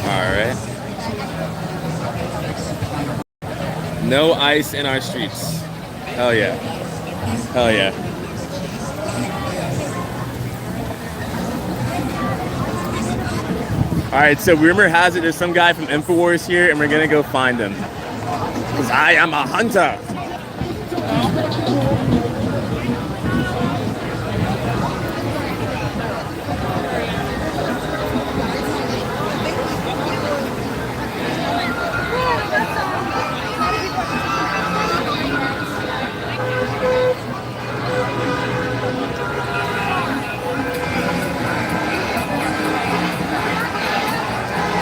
Alright. No ice in our streets. Hell yeah. Hell yeah. Alright, so rumor has it there's some guy from InfoWars here and we're gonna go find him. Because I am a hunter.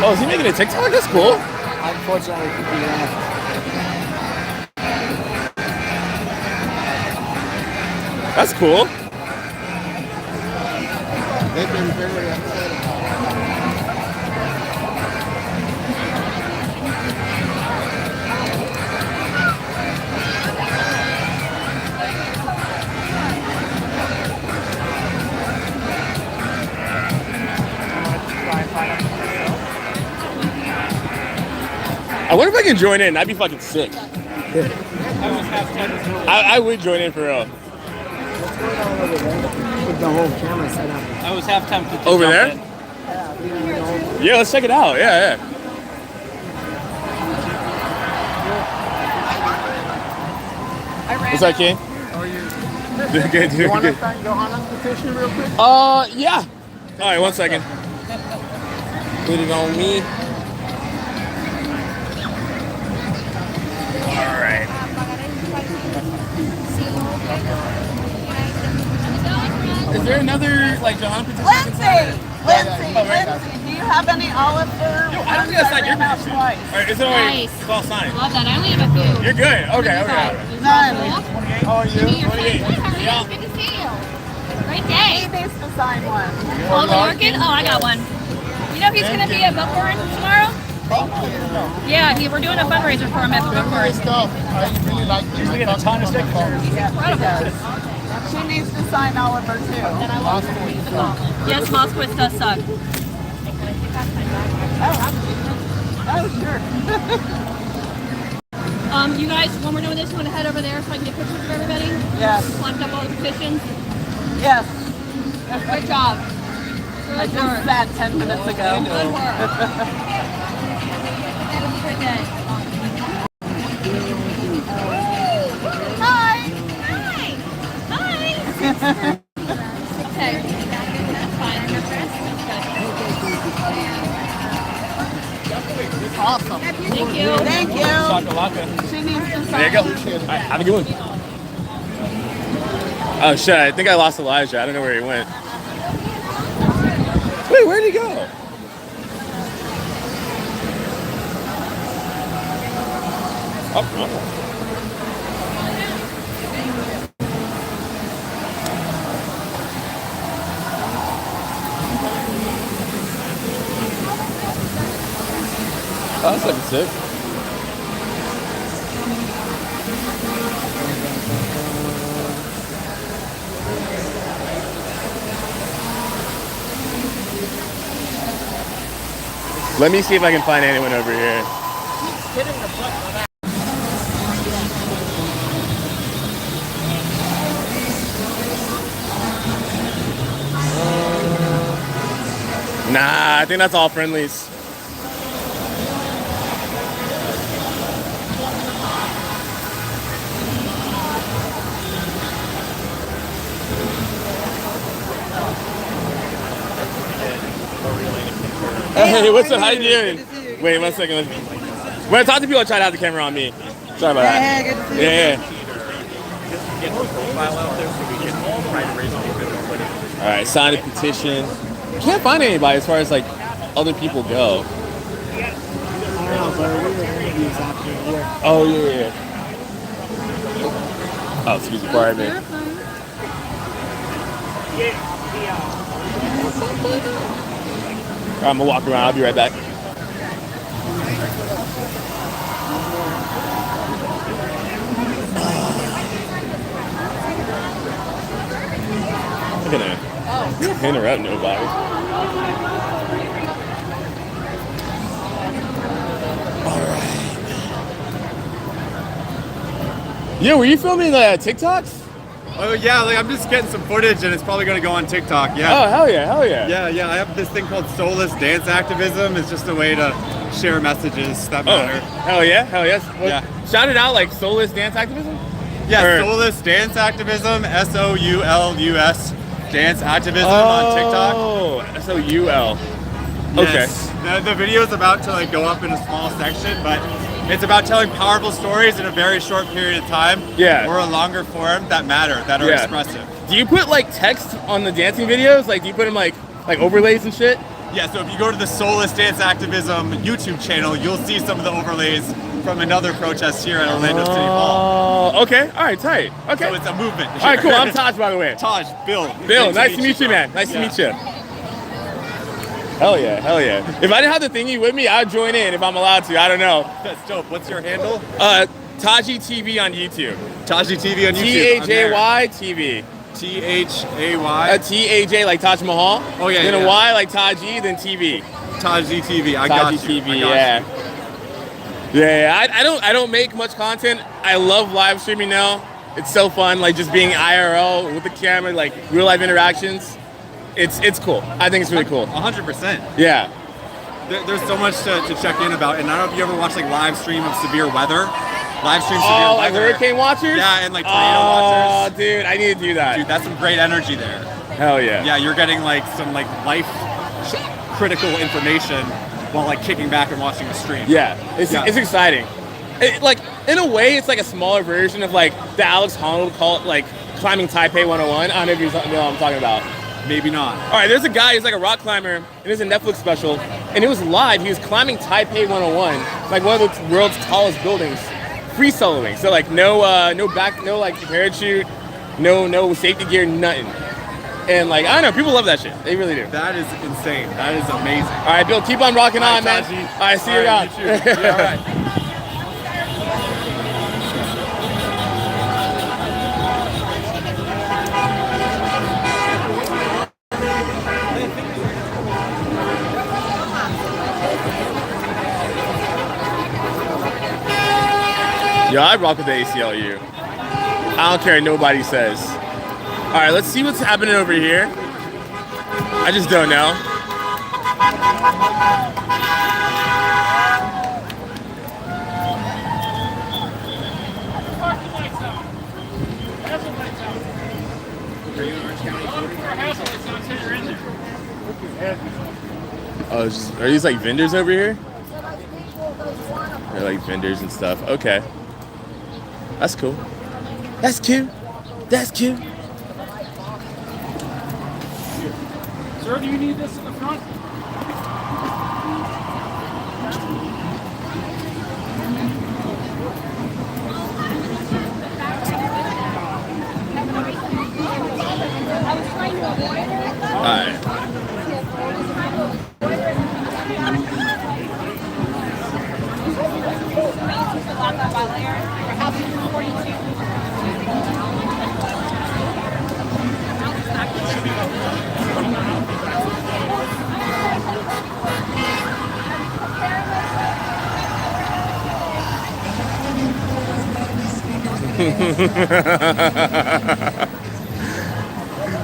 Oh, is he making a TikTok? That's cool. Unfortunately, he left. That's cool. They've been very upset. I wonder if I can join in. That'd be fucking sick. I would join in for real. What's going on over there? With the whole camera set up. I was half tempted to Over jump there? in. Yeah, let's check it out. Yeah, yeah. What's that, King? How are you? Good, You dude. want to Good. thank Johanna's petition real quick? Yeah. All right, 1 second. Put it on me. All right. Is there another like Johanna petition? Lindsay, Oh, right. do you have any olive for? Yo, I don't think that's not your petition. All right, is it already? Nice. It's all signed. Love that. I only have a few. You're good. Okay. None. How are you? 28. 28. Yeah. Good to see you. Great day. He needs to sign one. Oh, the Larkin? Oh, I got one. You know he's going to be at Bookworm tomorrow? Yeah, we're doing a fundraiser for him at Bookworm. Stuff. I really like this. Usually get a ton of stickers. Incredible. She needs to sign Oliver too. Yes, Moskowitz does suck. Oh, sure. You guys, when we're doing this, you want to head over there so I can get pictures of everybody? Yes. Collect up all the petitions. Yes. Good job. I just sat 10 minutes ago. Good work. Have a good day. Hi. Hi. Okay. That's fine. Awesome. Thank you. Thank you. Shakalaka. She needs to sign. There you go. All right, have a good one. Oh shit! I think I lost Elijah. I don't know where he went. Wait, where'd he go? Oh. Oh, that's looking sick. Let me see if I can find anyone over here. Nah, I think that's all friendlies. Hey, what's up? How you doing? Wait 1 second. When I talk to people, I try to have the camera on me. Sorry about that. Hey, good to see you. Yeah. All right, sign a petition. Can't find anybody as far as like other people go. I don't know, but we were interviews after work. Oh yeah. Oh, excuse me, pardon me. I'm gonna walk around. I'll be right back. I'm gonna interrupt nobody. All right. Yo, were you filming TikToks? Oh yeah, like I'm just getting some footage and it's probably gonna go on TikTok. Yeah. Oh hell yeah, hell yeah. Yeah. I have this thing called soulless dance activism. It's just a way to share messages that matter. Hell yeah, hell yes. Well, Yeah. Shout it out like soulless dance activism. Yeah, Or- soulless dance activism. SOULUS dance activism on TikTok. Oh, SOUL. Okay. Yes. The video is about to like go up in a small section, but it's about telling powerful stories in a very short period of time. Yeah. Or a longer form that matter, that are expressive. Do you put like text on the dancing videos? Like, do you put them like overlays and shit? Yeah, so if you go to the Soulless Dance Activism YouTube channel, you'll see some of the overlays from another protest here at Orlando City Hall. Oh, okay. All right, tight. Okay. So it's a movement. All right, cool. I'm Taj, by the way. Taj, Bill. Bill, nice to meet you, man. Nice to meet you. Hell yeah, hell yeah. If I didn't have the thingy with me, I'd join in if I'm allowed to. I don't know. That's dope. What's your handle? Taji TV on YouTube. Taji TV on YouTube. TAJY TV. THAY. TAJ like Taj Mahal. Oh yeah. Then yeah. a Y like Taji, then TV. Taji TV. I got Taji you. TV, I got yeah. you. Yeah, I don't make much content. I love live streaming now. It's so fun, like just being IRL with the camera, like real life interactions. It's cool. I think it's really cool. 100%. Yeah. There's so much to check in about, and I don't know if you ever watch like live stream of severe weather. Live stream severe Oh, weather. like hurricane watchers? Yeah, and like tornado watchers. Oh, dude, I need to do that. Dude, that's some great energy there. Hell yeah. Yeah, you're getting like some like life critical information while like kicking back and watching the stream. Yeah, it's exciting. Like in a way, it's like a smaller version of like the Alex Honnold call like climbing Taipei 101. I don't know if you know what I'm talking about. Maybe not. All right, there's a guy, he's like a rock climber, and there's a Netflix special, and it was live. He was climbing Taipei 101, like one of the world's tallest buildings, free soloing. So like no like parachute, no safety gear, nothing. And like I don't know, people love that shit. They really do. That is insane. That is amazing. All right, Bill, keep on rocking on, man. Taji. All right, see you around. Yeah, all right. Yo, I rock with the ACLU. I don't care what nobody says. All right, let's see what's happening over here. I just don't know. Oh, are these like vendors over here? They're like vendors and stuff. Okay. That's cool. That's cute. That's cute. Sir, do you need this in the front? All right.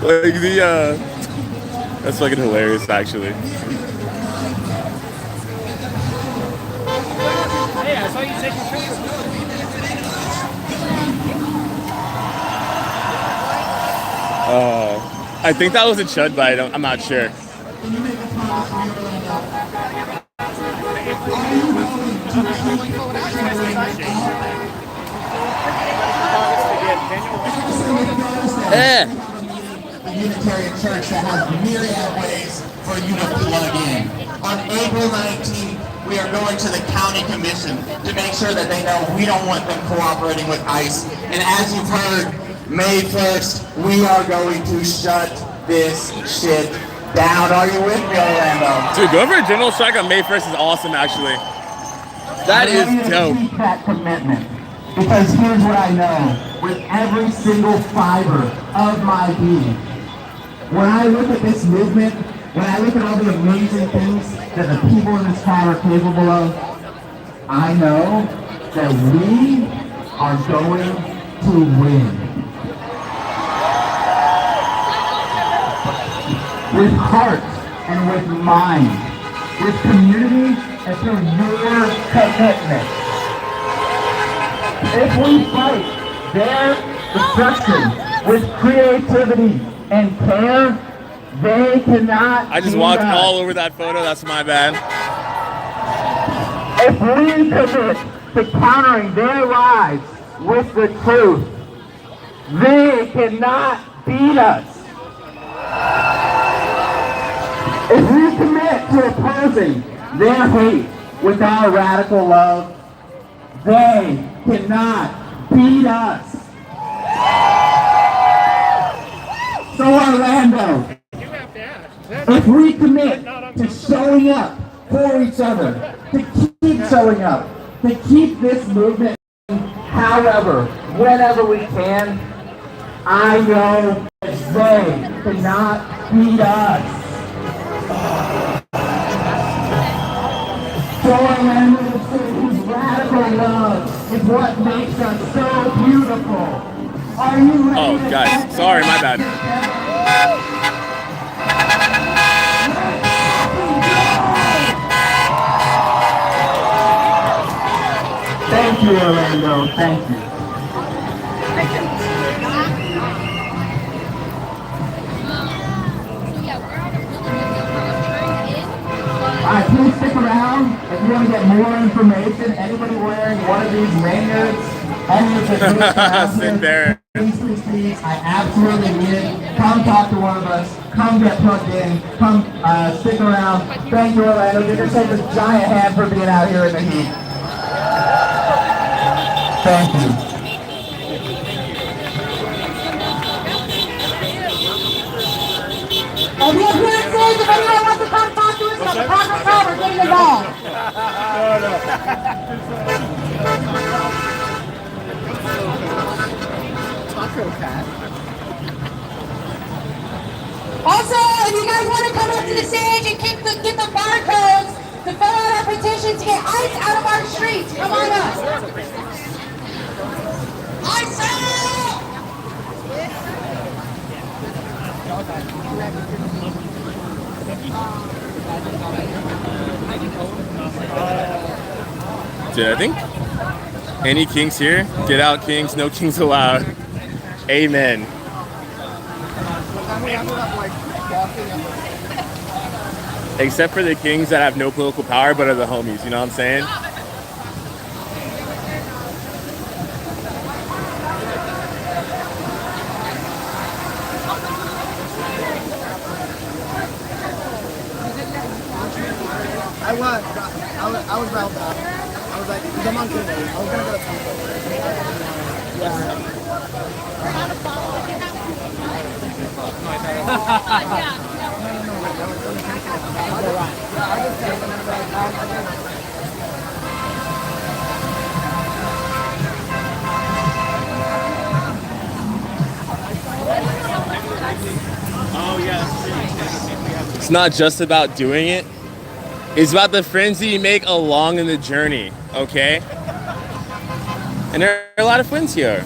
Like that's fucking hilarious, actually. Hey, I saw you taking pictures. I think that was a chud, but I'm not sure. Unitarian Church that has myriad ways for you to plug in. On April 19th, we are going to the county commission to make sure that they know we don't want them cooperating with ICE. And as you've heard, May 1st, we are going to shut this shit down. Are you with me, Orlando? Dude, going for a general strike on May 1st is awesome, actually. That is dope. Keep that commitment. Because here's what I know. With every single fiber of my being, When I look at this movement, when I look at all the amazing things that the people in this town are capable of, I know that we are going to win. With heart and with mind, with community and through your commitment. If we fight their destruction with creativity and care, they cannot. I just walked all over that photo. That's my bad. If we commit to countering their lies with the truth, they cannot beat us. If we commit to opposing their hate with our radical love, they cannot beat us. So Orlando, if we commit to showing up for each other, to keep showing up, to keep this movement, however, whenever we can, I know that they cannot beat us. So Orlando, whose radical love is what makes us so beautiful. Are you ready? Oh, guys, sorry, my bad. Thank you, Orlando. Thank you. Alright, please stick around if you want to get more information. Anybody wearing one of these lanyards, any of the Sit there. please, I absolutely need it. Come talk to one of us. Come get plugged in. Come stick around. Thank you, Orlando. Give yourself a giant hand for being out here in the heat. Thank you. And we have here says if anyone wants to come talk to us about the proper power, get involved. Also, if you guys want to come up to the stage and get the barcodes to fill out our petition to get ICE out of our streets, come on up. ICE out! Dude, I think any kings here? Get out, kings. No kings allowed. Amen. Except for the kings that have no political power but are the homies, you know what I'm saying? I was riled up. I was like, I'm on King. I was gonna go to Temple. It's not just about doing it. It's about the friends that you make along in the journey, okay? And there are a lot of friends here.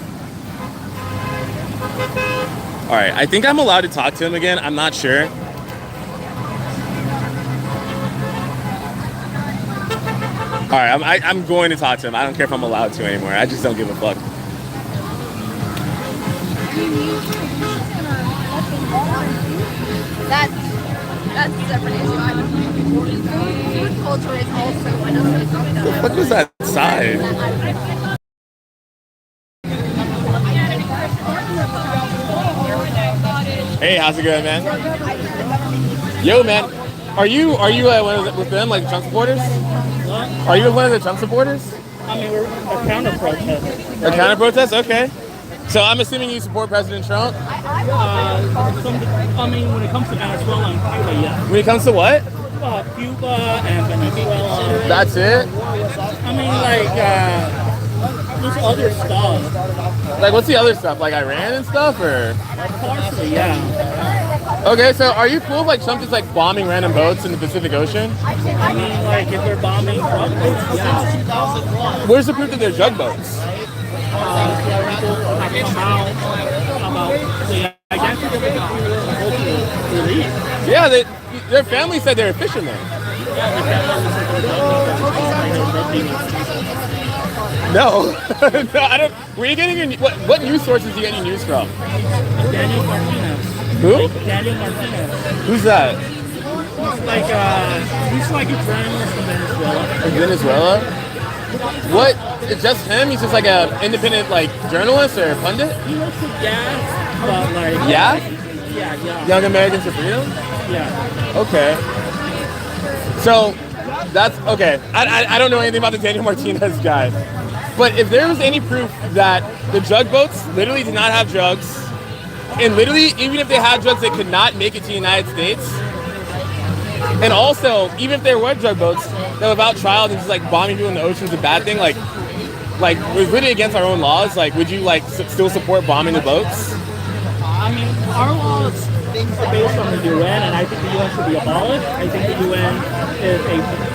All right, I think I'm allowed to talk to him again. I'm not sure. All right, I'm going to talk to him. I don't care if I'm allowed to anymore. I just don't give a fuck. That's a separate issue. Food culture is also another issue. What was that side? Hey, how's it going, man? Yo, man, are you with them, like Trump supporters? What? Are you one of the Trump supporters? I mean, we're a counter protest. A counter protest? Okay. So I'm assuming you support President Trump? I mean, when it comes to Venezuela and Cuba, yeah. When it comes to what? Cuba and Venezuela. That's it? I mean, like, there's other stuff. Like, what's the other stuff? Like Iran and stuff, or? Partially, yeah. Okay, so are you cool with like Trump just like bombing random boats in the Pacific Ocean? I mean, like, if they're bombing drug boats, yeah. Where's the proof that they're drug boats? People have come out about the identity of the people who were supposed to release. Yeah, their family said they were fishermen. No, no, I don't. Where are you getting your what news sources do you get your news from? Daniel Martinez. Who? Daniel Martinez. Who's that? He's like a journalist in Venezuela. In Venezuela? What? It's just him? He's just like a independent like journalist or pundit? He works for gas, but like Yeah? Yeah. Young Americans for Freedom? Yeah. Okay. So that's okay. I don't know anything about the Daniel Martinez guy. But if there was any proof that the drug boats literally did not have drugs, and literally, even if they had drugs, they could not make it to the United States. And also, even if there were drug boats that without trial and just like bombing people in the ocean is a bad thing, like was literally against our own laws, like would you like still support bombing the boats? I mean, our laws are based on the UN, and I think the UN should be abolished. I think the UN is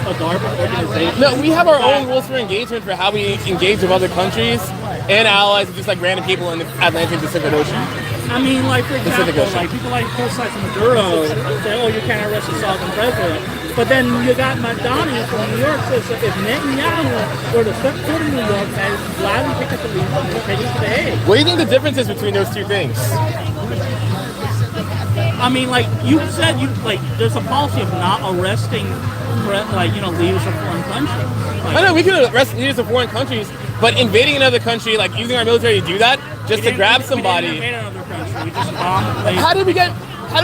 a garbage organization. No, we have our own rules for engagement for how we engage with other countries and allies and just like random people in the Atlantic Pacific Ocean. I mean, like, for example, like people like criticize Maduro, say, oh, you can't arrest a sovereign president. But then you got Madani from New York says that if Netanyahu were to step foot in New York, they would gladly pick up the lead and take it to the Hague. What do you think the difference is between those two things? I mean, like, you said, there's a policy of not arresting, leaders of foreign countries. Like, I know we can arrest leaders of foreign countries, but invading another country, like using our military to do that, just to grab somebody. We didn't invade another country. We just bombed. How did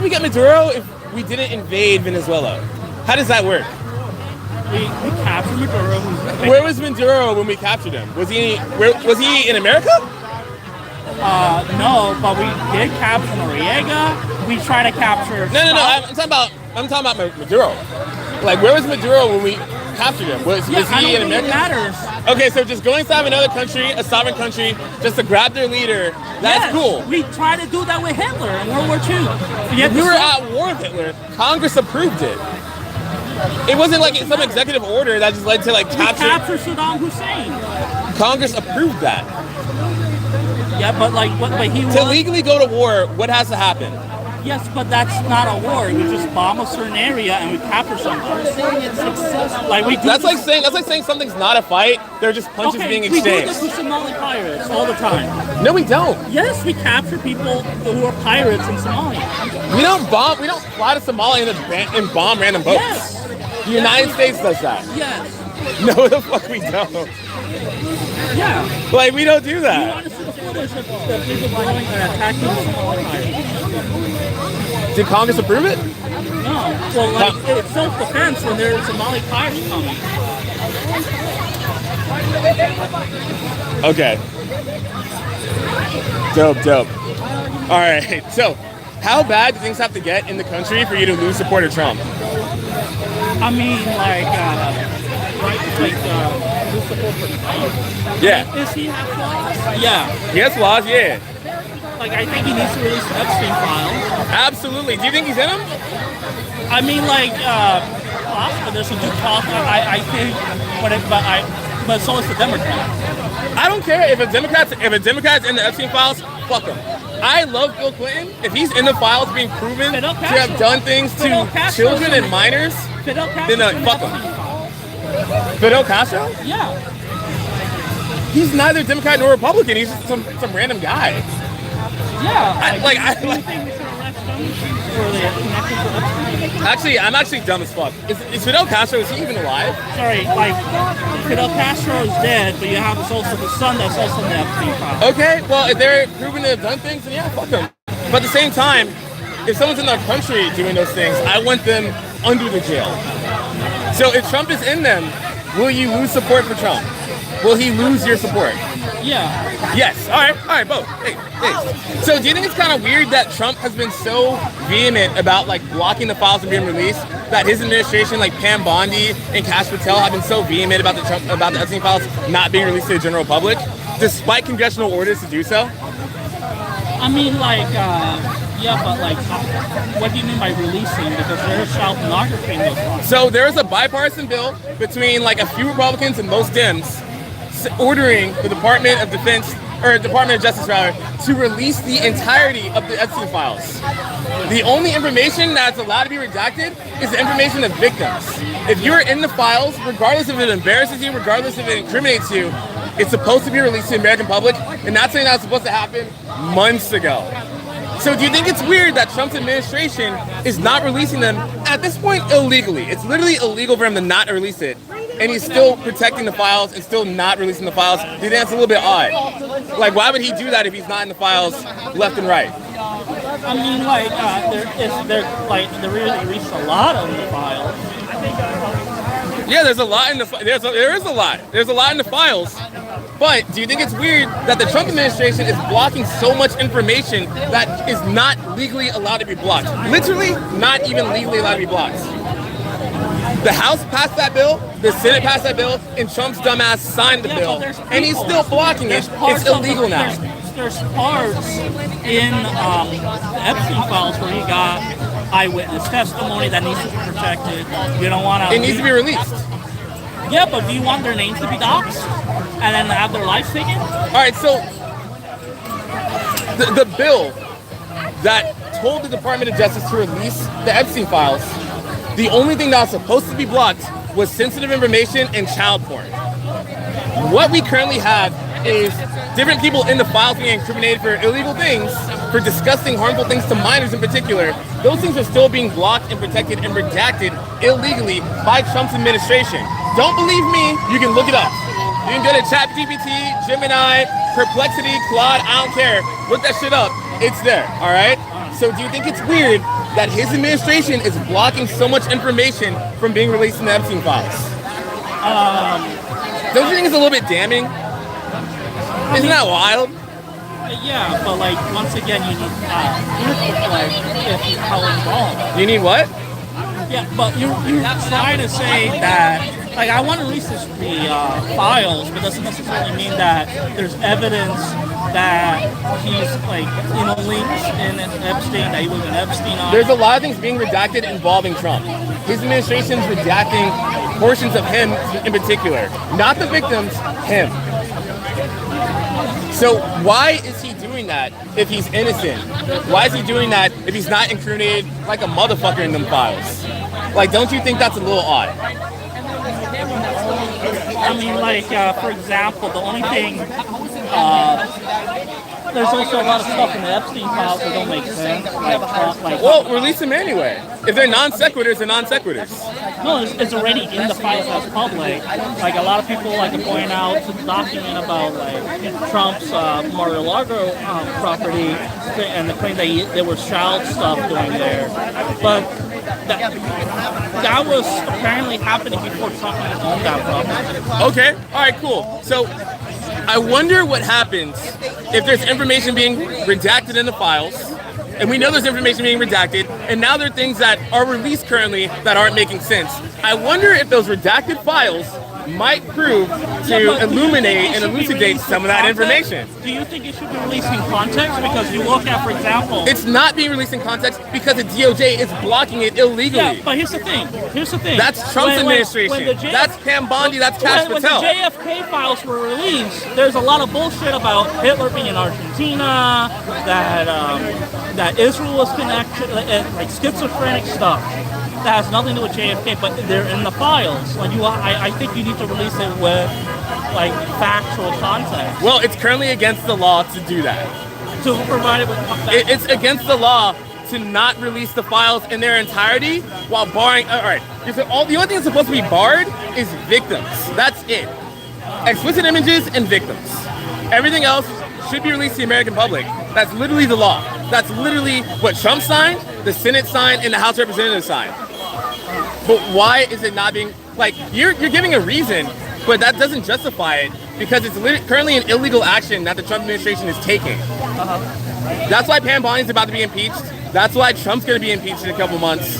we get Maduro if we didn't invade Venezuela? How does that work? We captured Maduro. Where was Maduro when we captured him? Was he in America? No, but we did capture Noriega. We tried to capture. No. I'm talking about Maduro. Like, where was Maduro when we captured him? Was he in America? It matters. Okay, so just going inside another country, a sovereign country, just to grab their leader, that's cool. We tried to do that with Hitler in World War II. We were at war with Hitler. Congress approved it. It wasn't like some executive order that just led to like capture. We captured Saddam Hussein. Congress approved that. Yeah, but he to legally go to war, what has to happen? Yes, but that's not a war. We just bomb a certain area and we capture something. That's like saying something's not a fight. They're just punches being exchanged. We do this with Somali pirates all the time. No, we don't. Yes, we capture people who are pirates in Somalia. We don't fly to Somalia and bomb random boats. Yes. The United States does that. Yes. No, the fuck we don't. Yeah. Like, we don't do that. You want to see the footage of the people going and attacking the Somali pirates? Did Congress approve it? No. Well, it's self-defense when there's Somali pirates coming. Okay. Dope. All right. So, how bad do things have to get in the country for you to lose support of Trump? I mean, lose support for Trump. Yeah. Does he have flaws? Yeah. He has flaws, yeah. Like, I think he needs to release the Epstein files. Absolutely. Do you think he's in them? I mean, possibly there's some good talk. I think, but so is the Democrats. I don't care if a Democrat's in the Epstein files. Fuck him. I love Bill Clinton. If he's in the files being proven to have done things to children and minors, then fuck him. Fidel Castro? Yeah. He's neither Democrat nor Republican. He's just some random guy. Yeah. I Actually, I'm actually dumb as fuck. Is Fidel Castro, is he even alive? Sorry, Fidel Castro is dead, but you have also the son that's also in the Epstein file. Okay, well, if they're proven to have done things, then yeah, fuck them. But at the same time, if someone's in our country doing those things, I want them under the jail. So if Trump is in them, will you lose support for Trump? Will he lose your support? Yeah. Yes. All right, both. Hey, thanks. So do you think it's kind of weird that Trump has been so vehement about blocking the files from being released, that his administration, like Pam Bondi and Kash Patel, have been so vehement about the Epstein files not being released to the general public, despite congressional orders to do so? I mean, Yeah, but like, what do you mean by releasing? Because there's child pornography in those files. So there is a bipartisan bill between like a few Republicans and most Dems ordering the Department of Defense, or Department of Justice rather, to release the entirety of the Epstein files. The only information that's allowed to be redacted is the information of victims. If you're in the files, regardless if it embarrasses you, regardless if it incriminates you, it's supposed to be released to the American public, and that's something that was supposed to happen months ago. So do you think it's weird that Trump's administration is not releasing them at this point illegally? It's literally illegal for him to not release it. And he's still protecting the files and still not releasing the files. Do you think that's a little bit odd? Like, why would he do that if he's not in the files left and right? I mean, like, they really released a lot of the files. Yeah, there's a lot in the there is a lot. There's a lot in the files. But do you think it's weird that the Trump administration is blocking so much information that is not legally allowed to be blocked? Literally not even legally allowed to be blocked. The House passed that bill, the Senate passed that bill, and Trump's dumbass signed the bill, and he's still blocking it. It's illegal now. There's parts in the Epstein files where he got eyewitness testimony that needs to be protected. You don't want to. It needs to be released. Yeah, but do you want their names to be doxxed and then have their lives taken? All right, so the bill that told the Department of Justice to release the Epstein files, the only thing that was supposed to be blocked was sensitive information and child porn. What we currently have is different people in the files being incriminated for illegal things, for disgusting, harmful things to minors in particular. Those things are still being blocked and protected and redacted illegally by Trump's administration. Don't believe me? You can look it up. You can go to ChatGPT, Gemini, Perplexity, Claude, I don't care. Look that shit up. It's there, all right? So do you think it's weird that his administration is blocking so much information from being released in the Epstein files? Don't you think it's a little bit damning? Isn't that wild? Yeah, but like once again, you need like if you how involved. You need what? Yeah, but you're trying to say that like I want to release the files, but doesn't necessarily mean that there's evidence that he's like links in Epstein, that he was an Epstein on. There's a lot of things being redacted involving Trump. His administration's redacting portions of him in particular, not the victims, him. So why is he doing that if he's innocent? Why is he doing that if he's not incriminated like a motherfucker in them files? Like, don't you think that's a little odd? I mean, like, for example, the only thing, there's also a lot of stuff in the Epstein files that don't make sense. Well, release them anyway. If they're non sequiturs, they're non sequiturs. No, it's already in the files as public. Like, a lot of people like to point out the document about, like, Trump's Mar-a-Lago property and the claim that there was child stuff going there. But that was apparently happening before Trump even owned that property. Okay, all right, cool. So I wonder what happens if there's information being redacted in the files, and we know there's information being redacted, and now there are things that are released currently that aren't making sense. I wonder if those redacted files might prove to illuminate and elucidate some of that information. Do you think it should be released in context? Because you look at, for example... It's not being released in context because the DOJ is blocking it illegally. Yeah, but here's the thing. That's Trump's administration. That's Pam Bondi. That's Kash Patel. When the JFK files were released, there's a lot of bullshit about Hitler being in Argentina, that Israel was connected, like schizophrenic stuff. That has nothing to do with JFK, but they're in the files. Like I think you need to release it with like factual context. Well, it's currently against the law to do that. To provide it with it's against the law to not release the files in their entirety while barring. All right, the only thing that's supposed to be barred is victims. That's it. Explicit images and victims. Everything else should be released to the American public. That's literally the law. That's literally what Trump signed, the Senate signed, and the House of Representatives signed. But why is it not being, like, you're giving a reason, but that doesn't justify it because it's currently an illegal action that the Trump administration is taking. That's why Pam Bondi is about to be impeached. That's why Trump's going to be impeached in a couple months.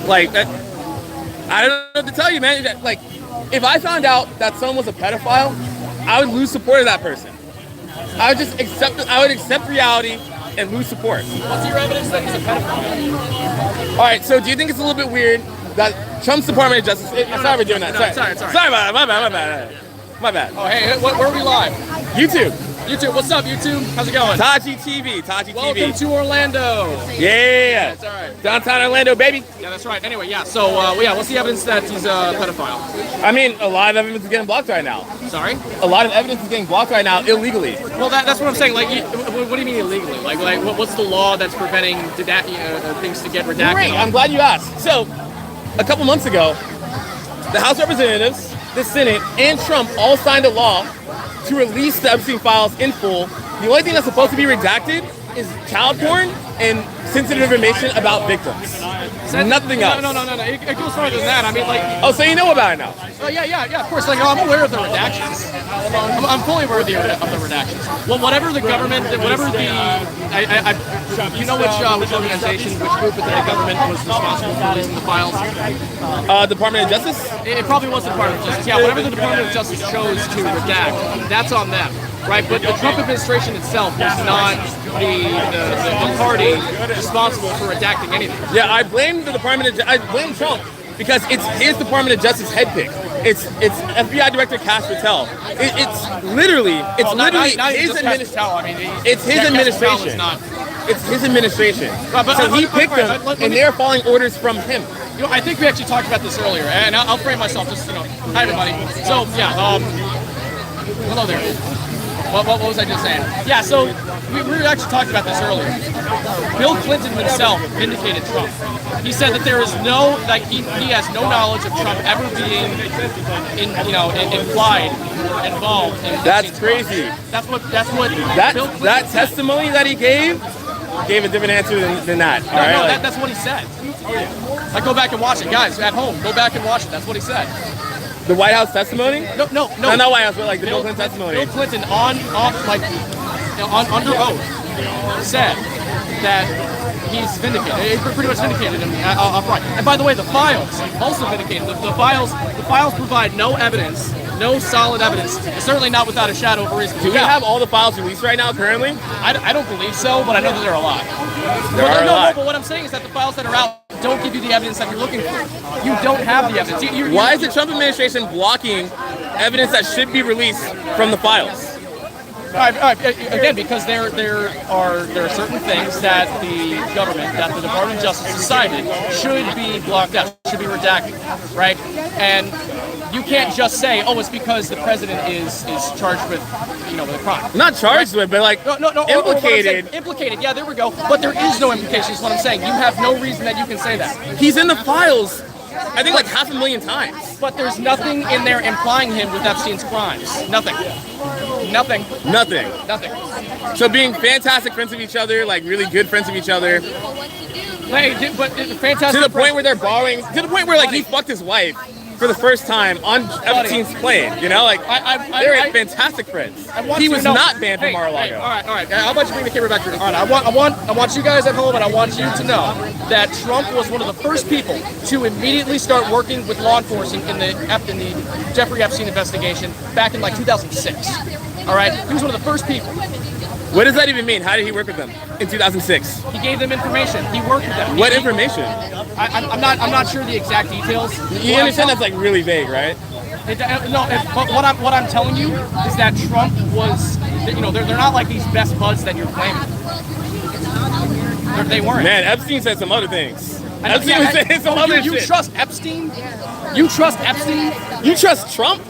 Like, I don't know what to tell you, man. Like, if I found out that someone was a pedophile, I would lose support of that person. I would just accept reality and lose support. What's your evidence that he's a pedophile? All right, so do you think it's a little bit weird that Trump's Department of Justice? Sorry for doing that. Sorry about it. My bad. Oh, hey, where are we live? YouTube. YouTube, what's up, YouTube? How's it going? Taji TV. Welcome to Orlando. Yeah. That's all right. Downtown Orlando, baby. Yeah, that's right. Anyway, yeah. So, what's the evidence that he's a pedophile? I mean, a lot of evidence is getting blocked right now. Sorry? A lot of evidence is getting blocked right now illegally. Well, that's what I'm saying. Like, what do you mean illegally? Like, what's the law that's preventing things to get redacted? Great. I'm glad you asked. So, a couple months ago, the House of Representatives, the Senate, and Trump all signed a law to release the Epstein files in full. The only thing that's supposed to be redacted is child porn and sensitive information about victims. Nothing else. No. It goes farther than that. I mean, like. Oh, so you know about it now? Oh, yeah. Of course. Like, I'm aware of the redactions. I'm fully aware of the redactions. Well, whatever the government, you know which organization, which group within the government was responsible for releasing the files? Department of Justice? It probably was the Department of Justice. Yeah, whatever the Department of Justice chose to redact, that's on them. Right, but the Trump administration itself is not the party responsible for redacting anything. Yeah, I blame the I blame Trump because it's his Department of Justice head pick. It's FBI Director Cash Patel. It's literally his administration. It's his administration. It's his administration. So he picked them, and they're following orders from him. You know, I think we actually talked about this earlier, and I'll frame myself just, hi everybody. So yeah, hello there. What was I just saying? Yeah, so we actually talked about this earlier. Bill Clinton himself vindicated Trump. He said that there is he has no knowledge of Trump ever being implied or involved in. That's crazy. That's what that testimony that he gave a different answer than that. That's what he said. Like, go back and watch it, guys at home. Go back and watch it. That's what he said. The White House testimony? No. Not White House, but like the Bill Clinton testimony. Bill Clinton under oath said that he's vindicated. He pretty much vindicated him upright. And by the way, the files also vindicated. The files provide no evidence, no solid evidence. Certainly not without a shadow of a reason. Do we have all the files released right now currently? I don't believe so, but I know that there are a lot. But what I'm saying is that the files that are out don't give you the evidence that you're looking for. You don't have the evidence. Why is the Trump administration blocking evidence that should be released from the files? All right. Again, because there are certain things that the government, that the Department of Justice decided should be blocked out, should be redacted, right? And you can't just say, oh, it's because the president is charged with, with a crime. Not charged with, but like implicated. Implicated, yeah, there we go. But there is no implication, is what I'm saying. You have no reason that you can say that. He's in the files, I think, like 500,000 times. But there's nothing in there implying him with Epstein's crimes. Nothing. So being fantastic friends of each other, like really good friends of each other. Hey, but fantastic. To the point where they're borrowing, to the point where like he fucked his wife for the first time on Epstein's plane, they're fantastic friends. He was not banned from Mar-a-Lago. All right. How about you bring the camera back to all right, I want you guys at home, and I want you to know that Trump was one of the first people to immediately start working with law enforcement in the Jeffrey Epstein investigation back in like 2006. All right, he was one of the first people. What does that even mean? How did he work with them in 2006? He gave them information. He worked with them. What information? I'm not sure the exact details. You understand that's like really vague, right? But what I'm telling you is that Trump was, they're not like these best buds that you're claiming. They weren't. Man, Epstein said some other things. Epstein was saying some other shit. You trust Epstein? You trust Epstein? You trust Trump?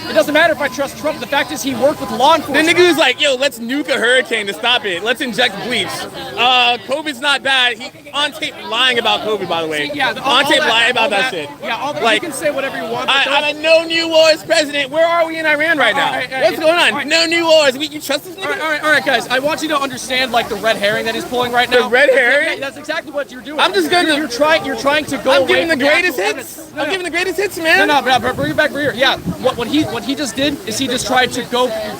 It doesn't matter if I trust Trump. The fact is he worked with law enforcement. The nigga was like, yo, let's nuke a hurricane to stop it. Let's inject bleach. COVID's not bad. He on tape lying about COVID, by the way. See, yeah, on tape lying about that shit. Yeah, you can say whatever you want. I'm a no new wars president. Where are we in Iran right now? What's going on? Right. No new wars. You trust this nigga? All right, guys. I want you to understand like the red herring that he's pulling right now. The red herring? Yeah, that's exactly what you're doing. I'm just going to. You're trying to go. I'm giving the greatest hits. I'm giving the greatest hits, man. No, bring it back over here. Yeah, what what he just did is he just tried to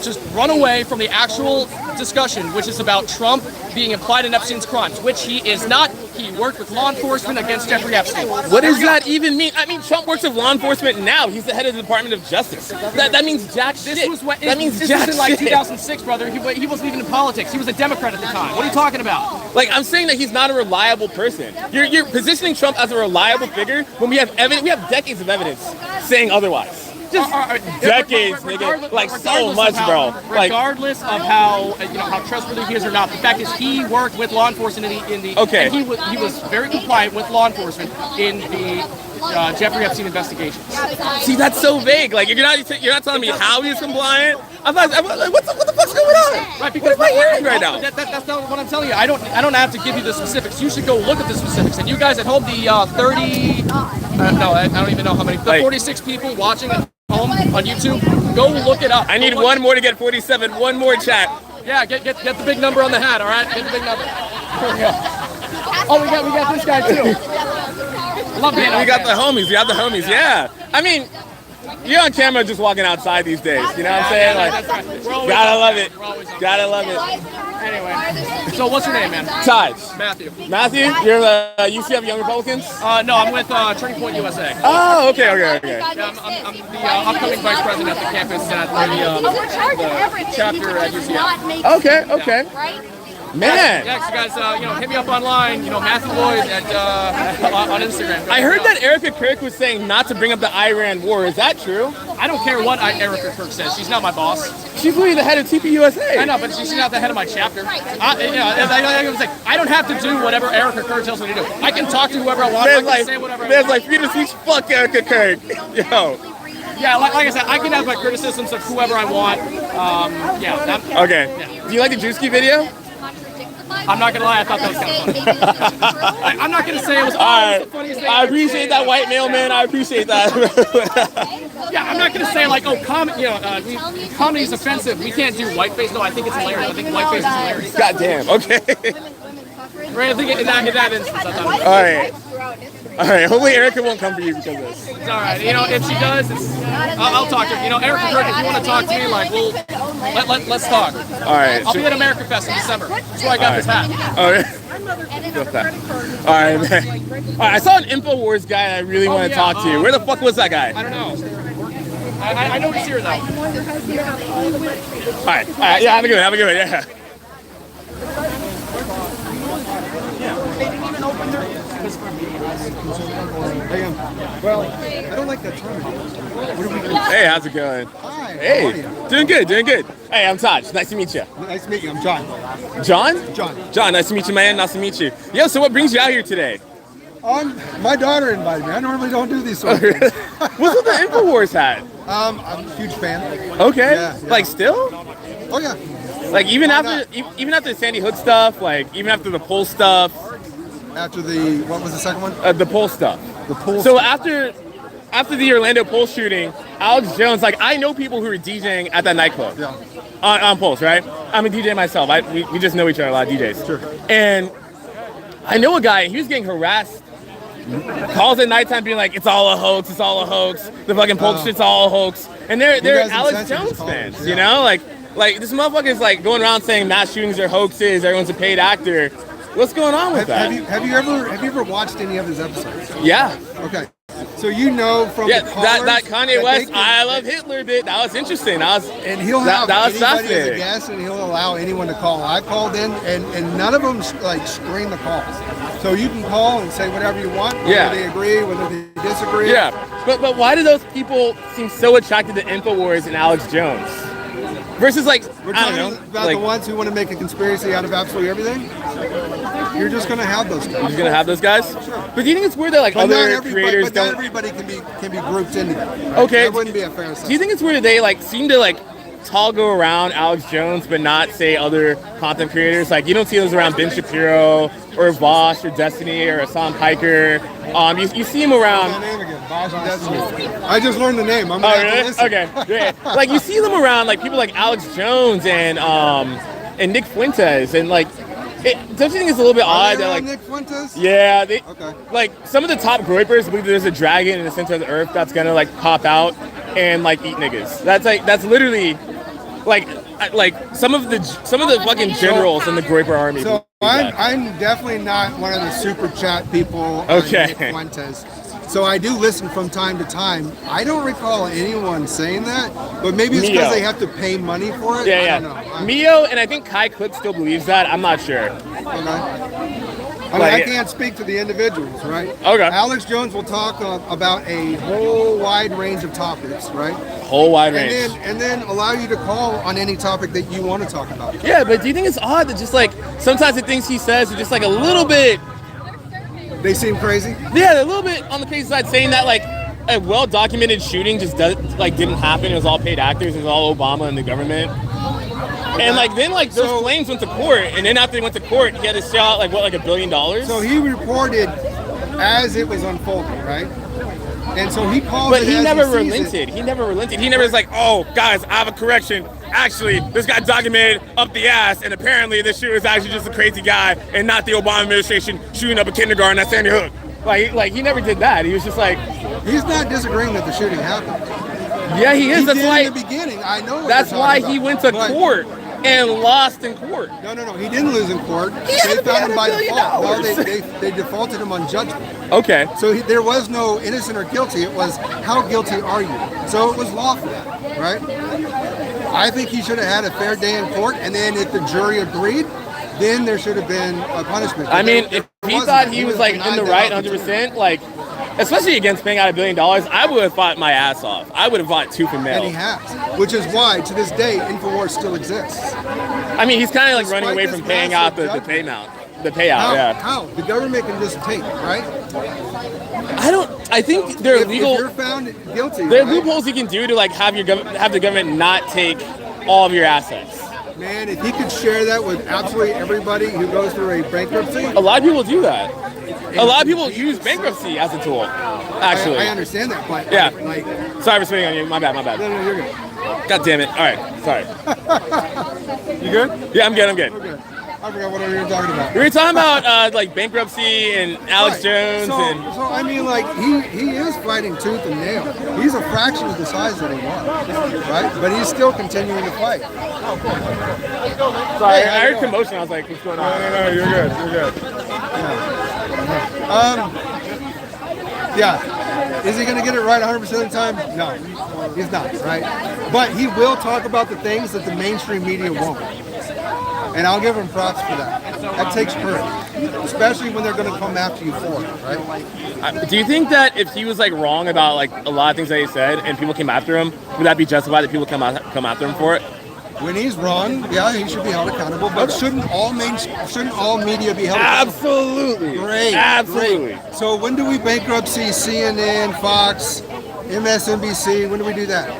just run away from the actual discussion, which is about Trump being implied in Epstein's crimes, which he is not. He worked with law enforcement against Jeffrey Epstein. What does that even mean? I mean, Trump works with law enforcement now. He's the head of the Department of Justice. That means jack shit. That means this jack was in like shit. 2006, brother. He wasn't even in politics. He was a Democrat at the time. What are you talking about? Like, I'm saying that he's not a reliable person. You're positioning Trump as a reliable figure when we have evidence. We have decades of evidence saying otherwise. Just decades, nigga. Like, so much, bro. Regardless of how how trustworthy he is or not, the fact is he worked with law enforcement in the okay. And he was very compliant with law enforcement in the Jeffrey Epstein investigations. See, that's so vague. Like, you're not telling me how he's compliant. I'm like, what the fuck's going on? Right, because what am I hearing right now? That's not what I'm telling you. I don't have to give you the specifics. You should go look at the specifics. And you guys at home, the 30, no, I don't even know how many, the 46 people watching at home on YouTube, go look it up. I need one more to get 47. One more, chat. Yeah, get the big number on the hat. All right, get the big number. Oh, we got this guy too. Love being on We got the homies. We have the homies. Yeah. I mean, you're on camera just walking outside these days. You know what I'm saying? Like, gotta love it. Gotta love it. Anyway, so what's your name, man? Taj. Matthew. Matthew? You're the UCF Young Republicans? No, I'm with Turning Point USA. Oh, okay. Yeah, I'm the upcoming vice president at the campus and at the chapter at UCF. Okay. Man. Yeah, so guys, hit me up online, Matthew Lloyd on Instagram. I heard that Erica Kirk was saying not to bring up the Iran war. Is that true? I don't care what Erica Kirk says. She's not my boss. She's really the head of TPUSA. I know, but she's not the head of my chapter. I don't have to do whatever Erica Kirk tells me to do. I can talk to whoever I want. I can say whatever I want. There's like freedom of speech. Fuck Erica Kirk. Yo. Yeah, like I said, I can have my criticisms of whoever I want. Okay. Yeah. Do you like the Drewski video? I'm not gonna lie, I thought that was kind of funny. I'm not gonna say it was the funniest thing. I appreciate that, white male man. I appreciate that. Yeah, I'm not gonna say like, comedy is offensive. We can't do whiteface. No, I think it's hilarious. I think whiteface is hilarious. Goddamn. Okay. Right, I think in that instance, I thought. All right. Hopefully Erica won't come for you because of this. It's all right. If she does, I'll talk to her. Erica Kirk, if you want to talk to me, like, let's talk. All right. I'll be at America Fest in December. That's why I got this hat. All right. All right, man. All right, I saw an InfoWars guy I really want to talk to. Where the fuck was that guy? I don't know. I know he's here though. All right. Yeah, have a good one. Yeah. Well, I don't like that term. What are we doing? Hey, how's it going? Hi. Hey, doing good. Hey, I'm Taj. Nice to meet you. Nice to meet you. I'm John. John? John, nice to meet you, man. Nice to meet you. Yo, so what brings you out here today? My daughter invited me. I normally don't do these sort of things. What's with the InfoWars hat? I'm a huge fan. Okay. Yeah. Like still? Oh yeah. Like even after the Sandy Hook stuff, like even after the poll stuff. After the what was the second one? The poll stuff. The poll. So after the Orlando poll shooting, Alex Jones, like I know people who were DJing at that nightclub. Yeah. On Pulse, right? I'm a DJ myself. We just know each other, a lot of DJs. Sure. And I know a guy, he was getting harassed. Calls at nighttime being like, it's all a hoax. The fucking poll shit's all a hoax. And they're Alex Jones fans, you know? Like this motherfucker's like going around saying mass shootings are hoaxes, everyone's a paid actor. What's going on with that? Have you ever watched any of his episodes? Yeah. Okay. So you know from the callers that Kanye West I love Hitler bit, that was interesting. And he'll have anybody as a guest, and he'll allow anyone to call. I called in, and none of them screen the calls. So you can call and say whatever you want, whether they agree, whether they disagree. Yeah, but why do those people seem so attracted to InfoWars and Alex Jones? Versus We're I talking don't know, about the ones who want to make a conspiracy out of absolutely everything. You're just going to have those guys. You're just going to have those guys? Sure. But do you think it's weird that other creators don't... Not everybody can be grouped into that. Right? Okay. That wouldn't be a fair assessment. Do you think it's weird that they seem to toggle around Alex Jones but not say other content creators? Like you don't see those around Ben Shapiro or Vosh or Destiny or Hassan Piker. You see him around... What's that name again? Vosh and Destiny. I just learned the name. I'm going to have to listen. Okay, great. Like you see them around people like Alex Jones and Nick Fuentes and don't you think it's a little bit odd that Nick Fuentes? Yeah, okay. Some of the top groypers believe there's a dragon in the center of the earth that's gonna pop out and like eat niggas. That's literally like some of the fucking generals in the Groyper army. So I'm definitely not one of the super chat people. Okay. On Nick Fuentes. So I do listen from time to time. I don't recall anyone saying that, but maybe it's because they have to pay money for it. I don't know. Mio, and I think Kai Clip still believes that. I'm not sure. Okay. I mean, I can't speak to the individuals, right? Okay. Alex Jones will talk about a whole wide range of topics, right? Whole wide range. And then allow you to call on any topic that you want to talk about. Yeah, but do you think it's odd that just like sometimes the things he says are just like a little bit... They seem crazy? Yeah, they're a little bit on the crazy side, saying that like a well-documented shooting just didn't happen. It was all paid actors. It was all Obama and the government. And like then like those claims went to court, and then after they went to court, he had to shell out like $1 billion. So he reported as it was unfolding, right? And so he called. But he never relented. He never relented. He never was like, oh guys, I have a correction. Actually, this got documented up the ass, and apparently this shooter is actually just a crazy guy, and not the Obama administration shooting up a kindergarten at Sandy Hook. Like he never did that. He was just like, he's not disagreeing that the shooting happened. Yeah, he is. That's why in the beginning. I know. That's why he went to court and lost in court. No. He didn't lose in court. They found him by default. No, they defaulted him on judgment. Okay. So there was no innocent or guilty. It was how guilty are you? So it was lawful, right? I think he should have had a fair day in court, and then if the jury agreed, then there should have been a punishment. I mean, if he thought he was like in the right 100%, like, especially against paying out $1 billion, I would have fought my ass off. I would have fought tooth and nail. And he has, which is why to this day InfoWars still exists. I mean, he's kind of like running away from paying out the payout. How? The government can just take, right? I think there are legal. If you're found guilty, there are loopholes you can do to like have the government not take all of your assets. Man, if he could share that with absolutely everybody who goes through a bankruptcy. A lot of people do that. A lot of people use bankruptcy as a tool, actually. I understand that, but yeah. Like, sorry for spitting on you. My bad. No, you're good. God damn it. All right, sorry. You good? Yeah, I'm good. Okay. I forgot what we were talking about. We were talking about like bankruptcy and Alex Jones So I mean, like he is fighting tooth and nail. He's a fraction of the size that he was, right? But he's still continuing to fight. Sorry, I heard commotion. I was like, what's going on? No, you're good. Yeah. Is he going to get it right 100% of the time? No, he's not, right? But he will talk about the things that the mainstream media won't. And I'll give him props for that. That takes courage, especially when they're going to come after you for it, right? Do you think that if he was like wrong about like a lot of things that he said and people came after him, would that be justified that people come after him for it? When he's wrong, yeah, he should be held accountable. But shouldn't all media be held accountable? Absolutely. Great. Absolutely. Great. So when do we bankruptcy CNN, Fox, MSNBC? When do we do that?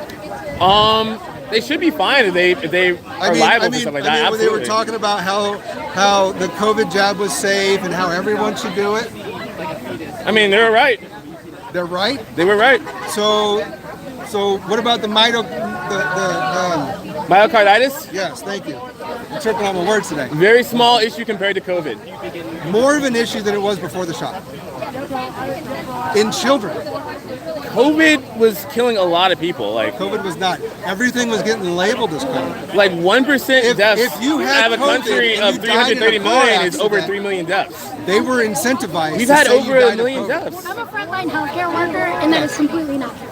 They should be fine if they are liable for stuff like that. When they were talking about how the COVID jab was safe and how everyone should do it. I mean, they were right. They're right? They were right. So what about the myocarditis? Yes, thank you. I'm tripping on my words today. Very small issue compared to COVID. More of an issue than it was before the shot. In children. COVID was killing a lot of people. Like COVID was not. Everything was getting labeled as COVID. Like 1% deaths if you out of a country of 330 million is over 3 million deaths. They were incentivized. We've had over 1 million deaths. I'm a frontline healthcare worker, and that is completely not true.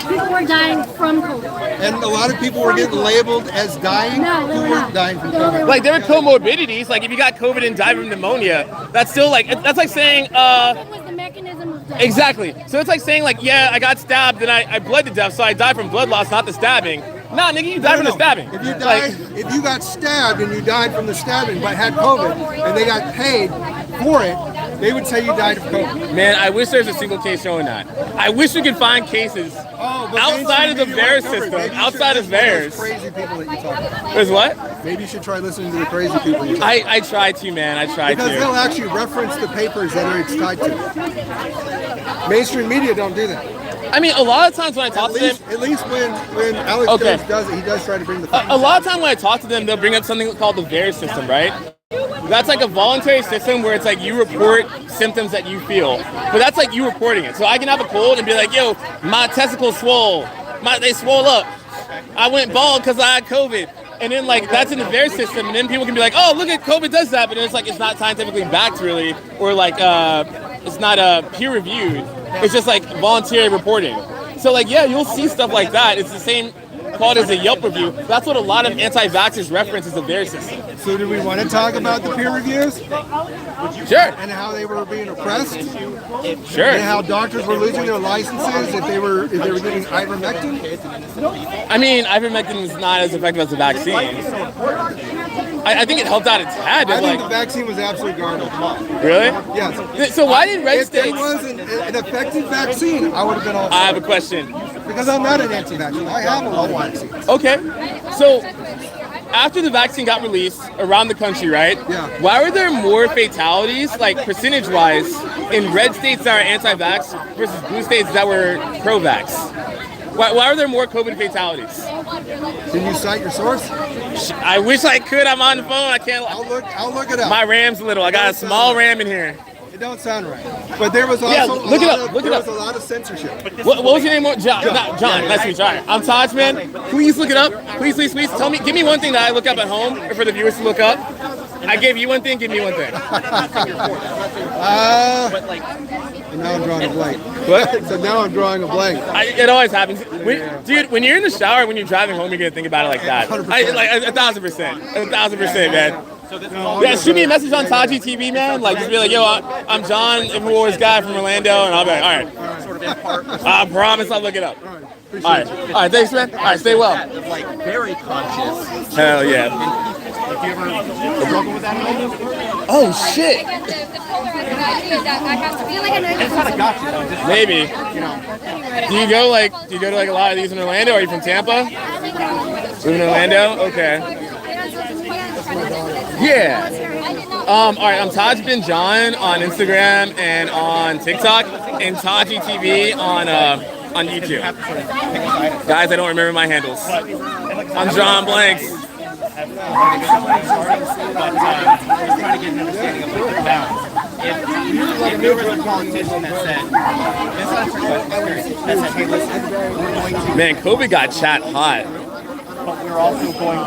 People were dying from COVID. And a lot of people were getting labeled as dying. No, they were not. Dying from COVID. Like there were comorbidities. Like if you got COVID and died from pneumonia, that's still like that's like saying What was the mechanism of death? Exactly. So it's like saying like, yeah, I got stabbed and I bled to death, so I died from blood loss, not the stabbing. Nah, nigga, you died from the stabbing. If you died, if you got stabbed and you died from the stabbing but had COVID and they got paid for it, they would say you died of COVID. Man, I wish there's a single case showing that. I wish we could find cases outside of the VAERS system, outside of VAERS. Crazy people that you talk about. There's what? Maybe you should try listening to the crazy people you talk about. I try to, man. I try because to. They'll actually reference the papers that it's tied to. Mainstream media don't do that. I mean, a lot of times when I talk to them... At least when Alex Jones does it, he does try to bring the facts. A lot of time when I talk to them, they'll bring up something called the VAERS system, right? That's like a voluntary system where it's like you report symptoms that you feel. But that's like you reporting it. So I can have a cold and be like, yo, my testicle swole. they swole up. I went bald because I had COVID. And then like that's in the VAERS system, and then people can be like, oh, look at COVID does that, but it's like it's not scientifically backed really, or like it's not peer reviewed. It's just like voluntary reporting. So like yeah, you'll see stuff like that. It's the same called as a Yelp review. That's what a lot of anti-vaxxers reference as the VAERS system. So do we want to talk about the peer reviews? Sure. And how they were being oppressed? Sure. And how doctors were losing their licenses if they were giving ivermectin? I mean, ivermectin is not as effective as the vaccine. I think it helped out a tad. I think like, the vaccine was absolute garbage. Really? Yes. So why did red states... If there was an effective vaccine, I would have been all for I have a question. Because I'm not an anti-vaccine. I have a lot of vaccines. Okay. So after the vaccine got released around the country, right? Yeah. Why were there more fatalities, like percentage-wise, in red states that are anti-vax versus blue states that were pro-vax? Why are there more COVID fatalities? Can you cite your source? I wish I could. I'm on the phone. I can't. I'll look it up. My RAM's little. I got a small RAM in here. It don't sound right. But there was also look it up. Look it up. There was a lot of censorship. What was your name? John. John. Nice to meet you. All right. I'm Taj, man. Please look it up. Please. Tell me. Give me one thing that I look up at home, or for the viewers to look up. I gave you one thing. Give me one thing. And now I'm drawing a blank. What? So now I'm drawing a blank. It always happens. Dude, when you're in the shower, when you're driving home, you're going to think about it like that. 100%. Like 1,000%. 1,000%, man. Yeah, shoot me a message on Taji TV, man. Like, just be like, yo, I'm John, InfoWars guy from Orlando, and I'll be like, all right. I promise I'll look it up. All right, thanks, man. All right, stay well. Like very conscious. Hell yeah. Have you ever struggled with that at all? Oh shit. It's not a gotcha though. Just Maybe. Do you go to like a lot of these in Orlando? Are you from Tampa? Live in Orlando? Okay. Yeah. All right, I'm Taj Bin John on Instagram and on TikTok, and Taji TV on YouTube. Guys, I don't remember my handles. I'm John Blanks. If there was a politician that said, it's not a trick question, that said, hey, listen, we're going to... Man, COVID got chat hot. But we're also going to...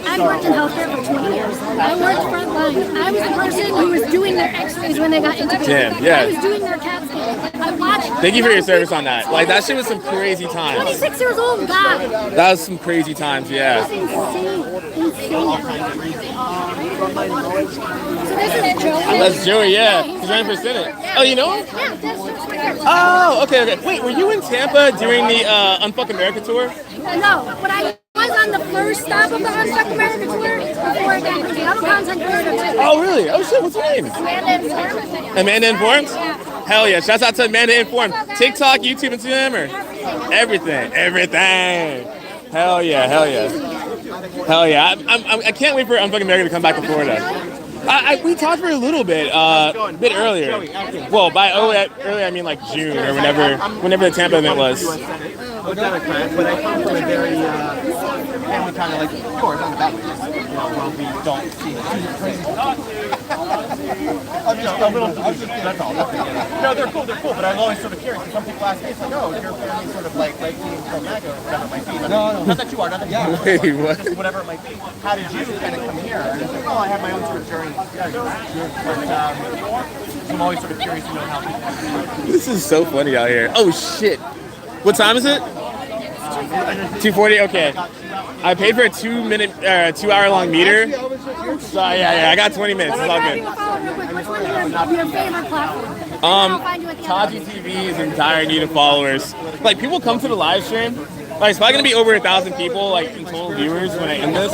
I worked in healthcare for 20 years. I worked frontline. I was the person who was doing their x-rays when they got intubated. Damn, yeah. I was doing their CAT scan. I watched... Thank you for your service on that. Like, that shit was some crazy times. 26 years old, God. That was some crazy times, yeah. Insane. So this is Joey. That's Joey, yeah. He's running for Senate. Oh, you know him? Yeah, that's right. Oh, okay. Wait, were you in Tampa during the Unfuck America tour? No, but I was on the first stop of the Unfuck America tour before it got crazy. I'm a content creator too. Oh, really? Oh, shit. What's your name? Amanda Informed. Amanda Informed? Hell yeah. Shouts out to Amanda Informed. TikTok, YouTube, Instagram, or everything. Hell yeah. I can't wait for Unfuck America to come back to Florida. We talked for a little bit, bit earlier. Well, by earlier I mean like June or whenever the Tampa event was. Democrat, but I come from a very family kind of like yours on the back, where we don't see that's all. No, they're cool, but I'm always sort of curious, because some people ask me, it's like, oh, is your family sort of like team from MAGA or whatever it might be? No. Not that you are, not that you are. Wait, what? Just whatever it might be. How did you kind of come here? And it's like, well, I have my own sort of journey. But I'm always sort of curious to know how people... This is so funny out here. Oh, shit. What time is it? 2:40. Okay. I paid for a 2 hour long meter. So yeah, I got 20 minutes. It's all good. Which one is your favorite platform? Taji TV is in dire need of followers. Like, people come to the live stream. Like, it's probably gonna be over 1,000 people, like, in total viewers when I end this.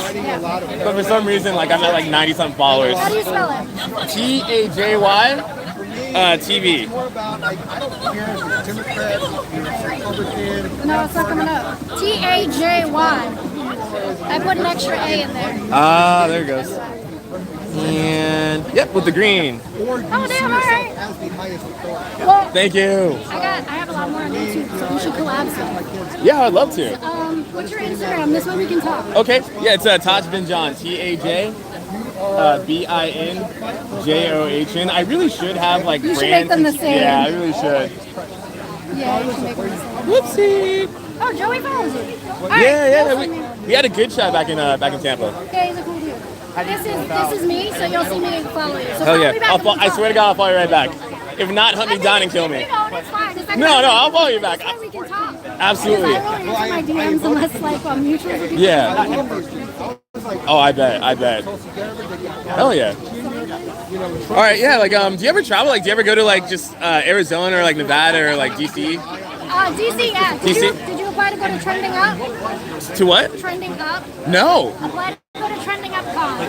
But for some reason, like, I'm at like 90-something followers. How do you spell it? TAJY. TV. No, it's not coming up. TAJY. I put an extra A in there. Ah, there it goes. And yep, with the green. Oh, damn, all right. Well, thank you. I have a lot more on YouTube, so we should collab some. Yeah, I'd love to. What's your Instagram? This way we can talk. Okay. Yeah, it's Taj Bin John. TAJ. BINJOHN. I really should have like you brands. Should make them the same. Yeah, I really should. Yeah, you should make them the same. Whoopsie. Oh, Joey follows you. We had a good chat back in Tampa. Okay, he's a cool dude. This is me, so you'll see me follow you. So Hell follow yeah! me back when we I talk. swear to God, I'll follow you right back. If not, hunt me down and kill me. You know, it's fine. It's like No, I'll follow you back. We can talk. Absolutely. I don't really answer my DMs unless like mutuals with people. Yeah. Oh, I bet. Hell yeah. All right, yeah. Like, do you ever travel? Like, do you ever go to like just Arizona or like Nevada or like DC? DC, yeah. Did you apply to go to Trending Up? To what? Trending Up. No. Apply to go to Trending Up Con.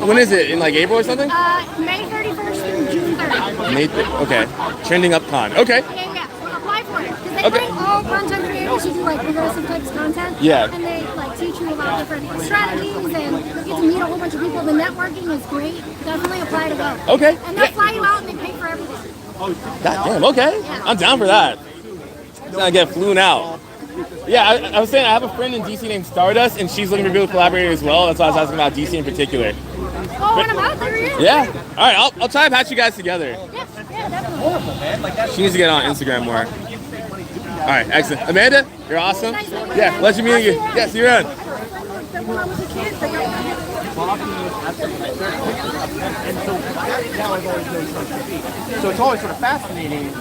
When is it? In like April or something? May 31st through June 3rd. Okay. Trending Up Con. Okay. Yeah. Apply for it. Because they bring all content creators who do like progressive types of content. Yeah. And they like teach you about different strategies and you get to meet a whole bunch of people. The networking is great. Definitely apply to go. Okay. And they'll fly you out and they pay for everything. God damn. Okay. I'm down for that. I get flown out. Yeah, I was saying I have a friend in DC named Stardust, and she's looking to be able to collaborate as well. That's why I was asking about DC in particular. Oh, when I'm out there, yeah. All right, I'll try to patch you guys together. Yeah, definitely. She needs to get on Instagram more. All right, excellent. Amanda, you're awesome. Yeah, pleasure meeting you. Yes, you're on. When I was a kid, they got So it's always sort of fascinating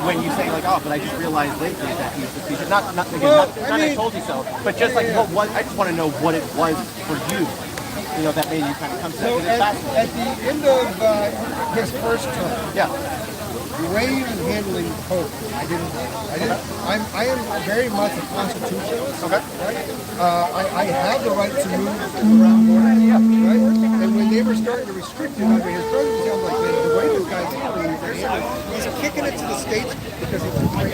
when you say like, oh, but I just realized lately that he's the speaker. Not I told you so, but just like what I just want to know what it was for you, that made you kind of come to so that. At the end of his first term, the way he was handling COVID, I am very much a constitutionalist. Okay. Right? I have the right to move around borders, right? And when they were starting to restrict it under his presidency, I'm like, man, the way this guy's handling it, he's kicking it to the states because he's afraid.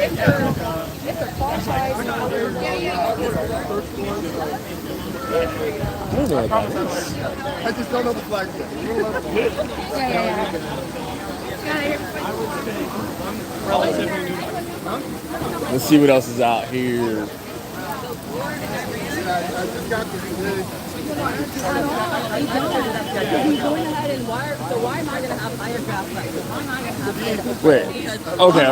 I just don't know the flag yet. Let's see what else is out here. Why am I going to have higher draft prices? Why am I going to have higher draft Wait. prices? Okay.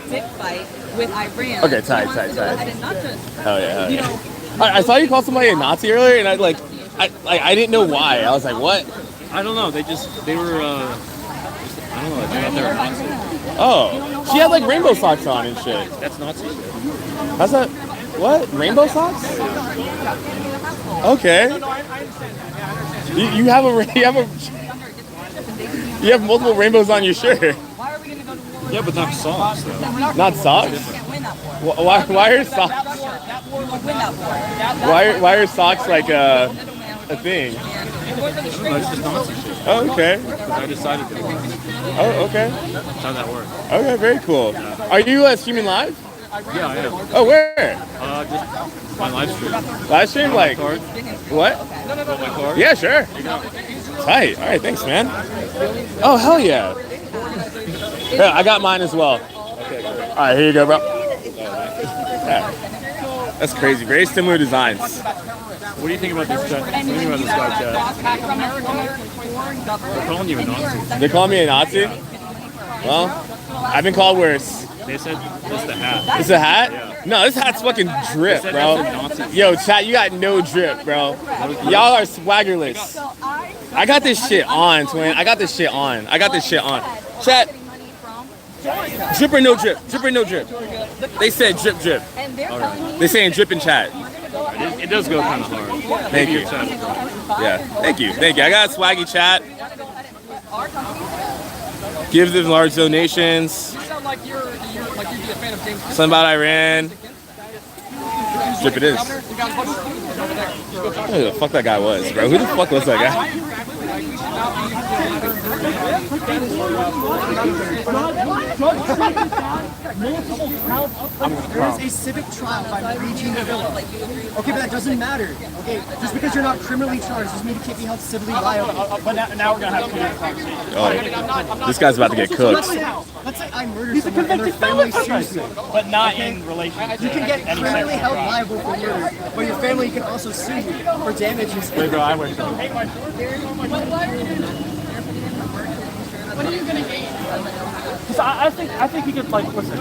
Dick fight with Iran. Okay, tight. Not just, Hell yeah. I saw you call somebody a Nazi earlier, and I didn't know why. I was like, what? I don't know. They were, I don't know. They thought they were Nazi. Oh, she had like rainbow socks on and shit. That's Nazi shit. That's not, what? Rainbow socks? Okay. You have multiple rainbows on your shirt. Yeah, but not socks though. Not socks? Why are socks? Why are socks like a thing? That's just Nazi shit. Oh, okay. Because I decided to. Oh, okay. That's how that works. Okay, very cool. Are you streaming live? Yeah, I am. Oh, where? Just my live stream. Live stream, like card. What? Want my card? Yeah, sure. Tight. All right, thanks, man. Oh, hell yeah. Yeah, I got mine as well. Okay, cool. All right, here you go, bro. Yeah. That's crazy. Very similar designs. What do you think about this guy? What do you think about this guy, Chad? They're calling you a Nazi. They call me a Nazi? Well, I've been called worse. They said it's the hat. It's a hat? Yeah. No, this hat's fucking drip, They said bro. that's a Nazi. Yo, chat, you got no drip, bro. Y'all are swaggerless. I got this shit on, twin. I got this shit on. Chat, drip or no drip? Drip or no drip? They said drip. Right. They saying drip in chat. It does go kind of hard. Thank you. Yeah, thank you. I got swaggy chat. Give them large donations. You sound like you'd be a fan of James. Something about Iran. Drip it is. Who the fuck that guy was, bro? Who the fuck was that guy? There's a civic trial by Regine Villa. Okay, but that doesn't matter. Okay, just because you're not criminally charged doesn't mean you can't be held civilly liable. But now we're gonna have a conversation. Oh, this guy's about to get cooked. Let's say I murdered someone and their family sues me. But not in relation to You can get any criminally sex held crime. liable for murder, but your family can also sue you for damages. Wait, bro, I went. What are you gonna gain? Because I think he could like listen.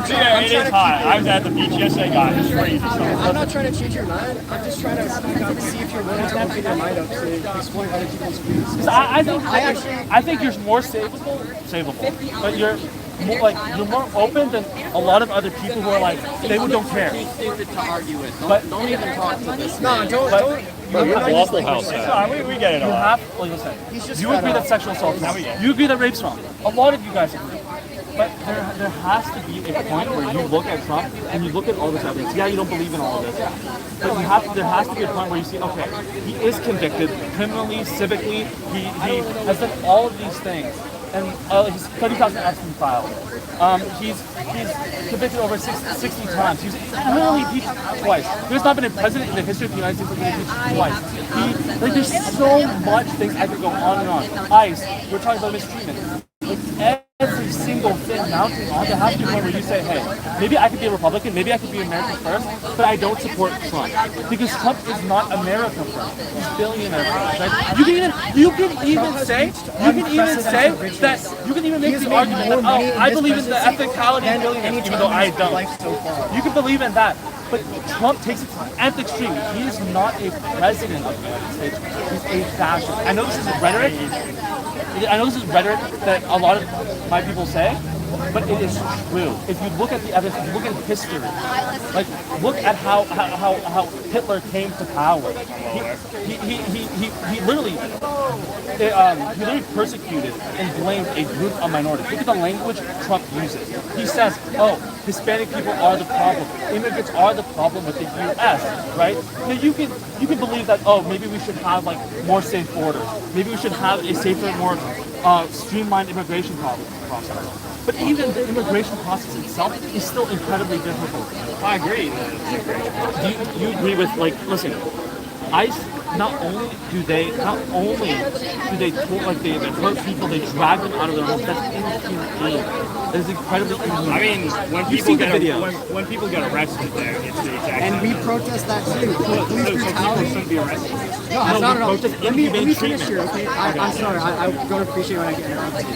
Yeah, it is hot. I was at the beach yesterday, guys. It's freezing. I'm not trying to change your mind. I'm just trying to see if you're willing to open your mind up to exploring other people's views. I think you're more savable, but you're more open than a lot of other people who are like they don't care. He's stupid to argue with. But Don't even talk to this. No, don't. Waffle House. We get it You all. have, like, listen, you agree that sexual assault is wrong. You agree that rape's wrong. A lot of you guys agree. But there has to be a point where you look at Trump and you look at all this evidence. Yeah, you don't believe in all of this. But there has to be a point where you see, okay, he is convicted criminally, civically. He has done all of these things. And he's 30,000 Epstein files. He's convicted over 60 times. He's literally impeached twice. There's not been a president in the history of the United States who's been impeached twice. There's so much things I could go on and on. ICE, we're talking about mistreatment. Every single thing mounting on, there has to be a point where you say, hey, maybe I could be a Republican, maybe I could be American first, but I don't support Trump. Because Trump is not America first. He's billionaire first, right? You can even say that you can even make the argument that, I believe in the ethicality of billionaires, even though I don't. You can believe in that. But Trump takes it to the nth extreme. He is not a president of the United States. He's a fascist. I know this is rhetoric. That a lot of my people say, but it is true. If you look at the evidence, if you look at history, like look at how Hitler came to power. He literally persecuted and blamed a group of minorities. Look at the language Trump uses. He says, "Oh, Hispanic people are the problem. Immigrants are the problem with the U.S." Right? Now you can believe that. Oh, maybe we should have like more safe borders. Maybe we should have a safer, more streamlined immigration process. But even the immigration process itself is still incredibly difficult. I agree. Do you agree with, like, listen, ICE, not only do they hurt people, they drag them out of their homes. That's inhumane. That is incredibly inhumane. I mean, when people get arrested there, it's the exact And we protest that too. Police brutality. People shouldn't be arrested. No, that's not at all. protest Let me inhumane finish here, okay? I'm sorry. I don't appreciate when I get interrupted.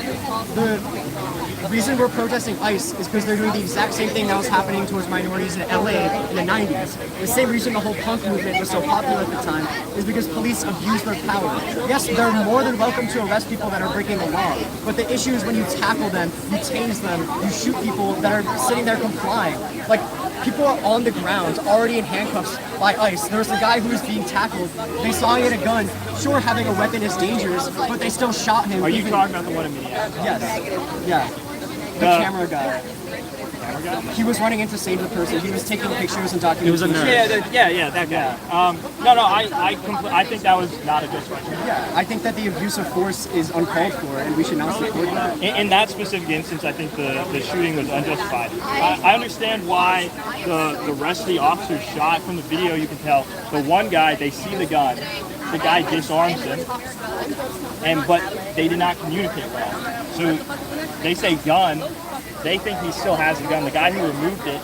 The reason we're protesting ICE is because they're doing the exact same thing that was happening towards minorities in LA in the 90s. The same reason the whole punk movement was so popular at the time is because police abuse their power. Yes, they're more than welcome to arrest people that are breaking the law, but the issue is when you tackle them, you tase them, you shoot people that are sitting there complying. Like, people are on the ground, already in handcuffs by ICE. There's a guy who was being tackled. They saw him get a gun. Sure, having a weapon is dangerous, but they still shot him. Are you talking about the one in Minneapolis? Yes. Yeah. The camera guy. He was running in to save the person. He was taking pictures and documenting. He was a nerd. Yeah, that guy. I think that was not a good question. Yeah, I think that the abuse of force is uncalled for, and we should not support that. In that specific instance, I think the shooting was unjustified. I understand why the rest of the officers shot. From the video, you can tell the one guy, they see the gun, the guy disarms him, but they did not communicate well. So they say gun, they think he still has the gun. The guy who removed it,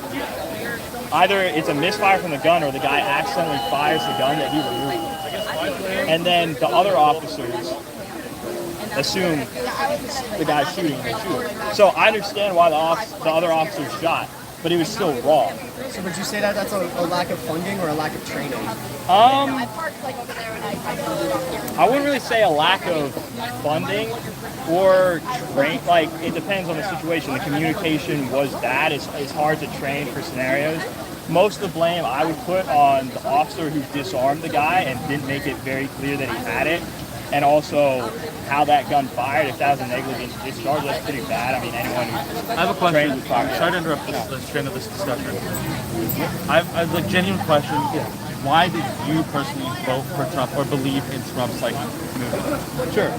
either it's a misfire from the gun or the guy accidentally fires the gun that he removed. And then the other officers assume the guy's shooting, they shoot him. So I understand why the other officers shot, but it was still wrong. So would you say that that's a lack of funding or a lack of training? I wouldn't really say a lack of funding or train. Like, it depends on the situation. The communication was bad. It's hard to train for scenarios. Most of the blame I would put on the officer who disarmed the guy and didn't make it very clear that he had it. And also how that gun fired. If that was a negligent discharge, that's pretty bad. I mean, anyone who I have a question. Sorry to interrupt the train of this discussion. I have a genuine question. Why did you personally vote for Trump or believe in Trump's movement? Sure.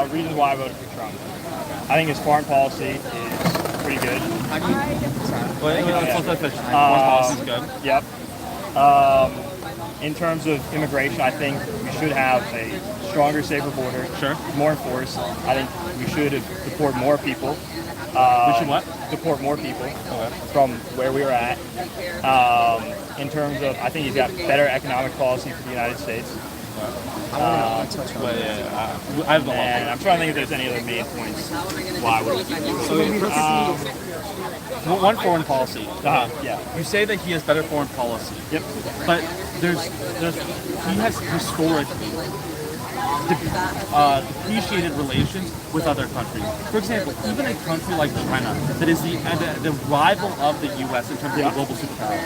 Reasons why I voted for Trump. I think his foreign policy is pretty good. Let's finish. Foreign policy is good. Yep. In terms of immigration, I think we should have a stronger, safer border. Sure. More enforced. I think we should deport more people. We should what? Deport more people from where we were at. In terms of, I think he's got better economic policy for the United States. not touch on But it. I have the and I'm trying to think if there's any other main points why would one foreign policy. Yeah. You say that he has better foreign policy. Yep. But he has historically depreciated relations with other countries. For example, even a country like China, that is the rival of the U.S. in terms of the global superpower,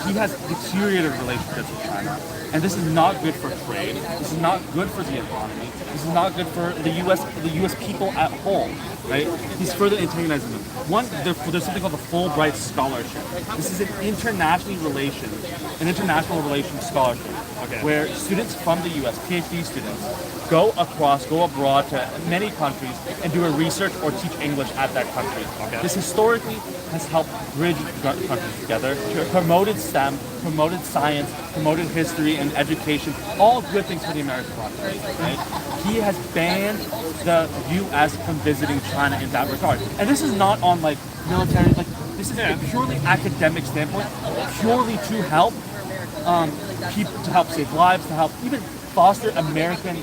he has deteriorated relationships with China. And this is not good for trade. This is not good for the economy. This is not good for the U.S. people at whole, right? He's further antagonizing them. There's something called the Fulbright Scholarship. This is an international relations scholarship, where students from the U.S., PhD students, go abroad to many countries and do a research or teach English at that country. This historically has helped bridge countries together, promoted STEM, promoted science, promoted history and education, all good things for the American population, right? He has banned the U.S. from visiting China in that regard. And this is not on like military, like this is a purely academic standpoint, purely to help people, to help save lives, to help even foster American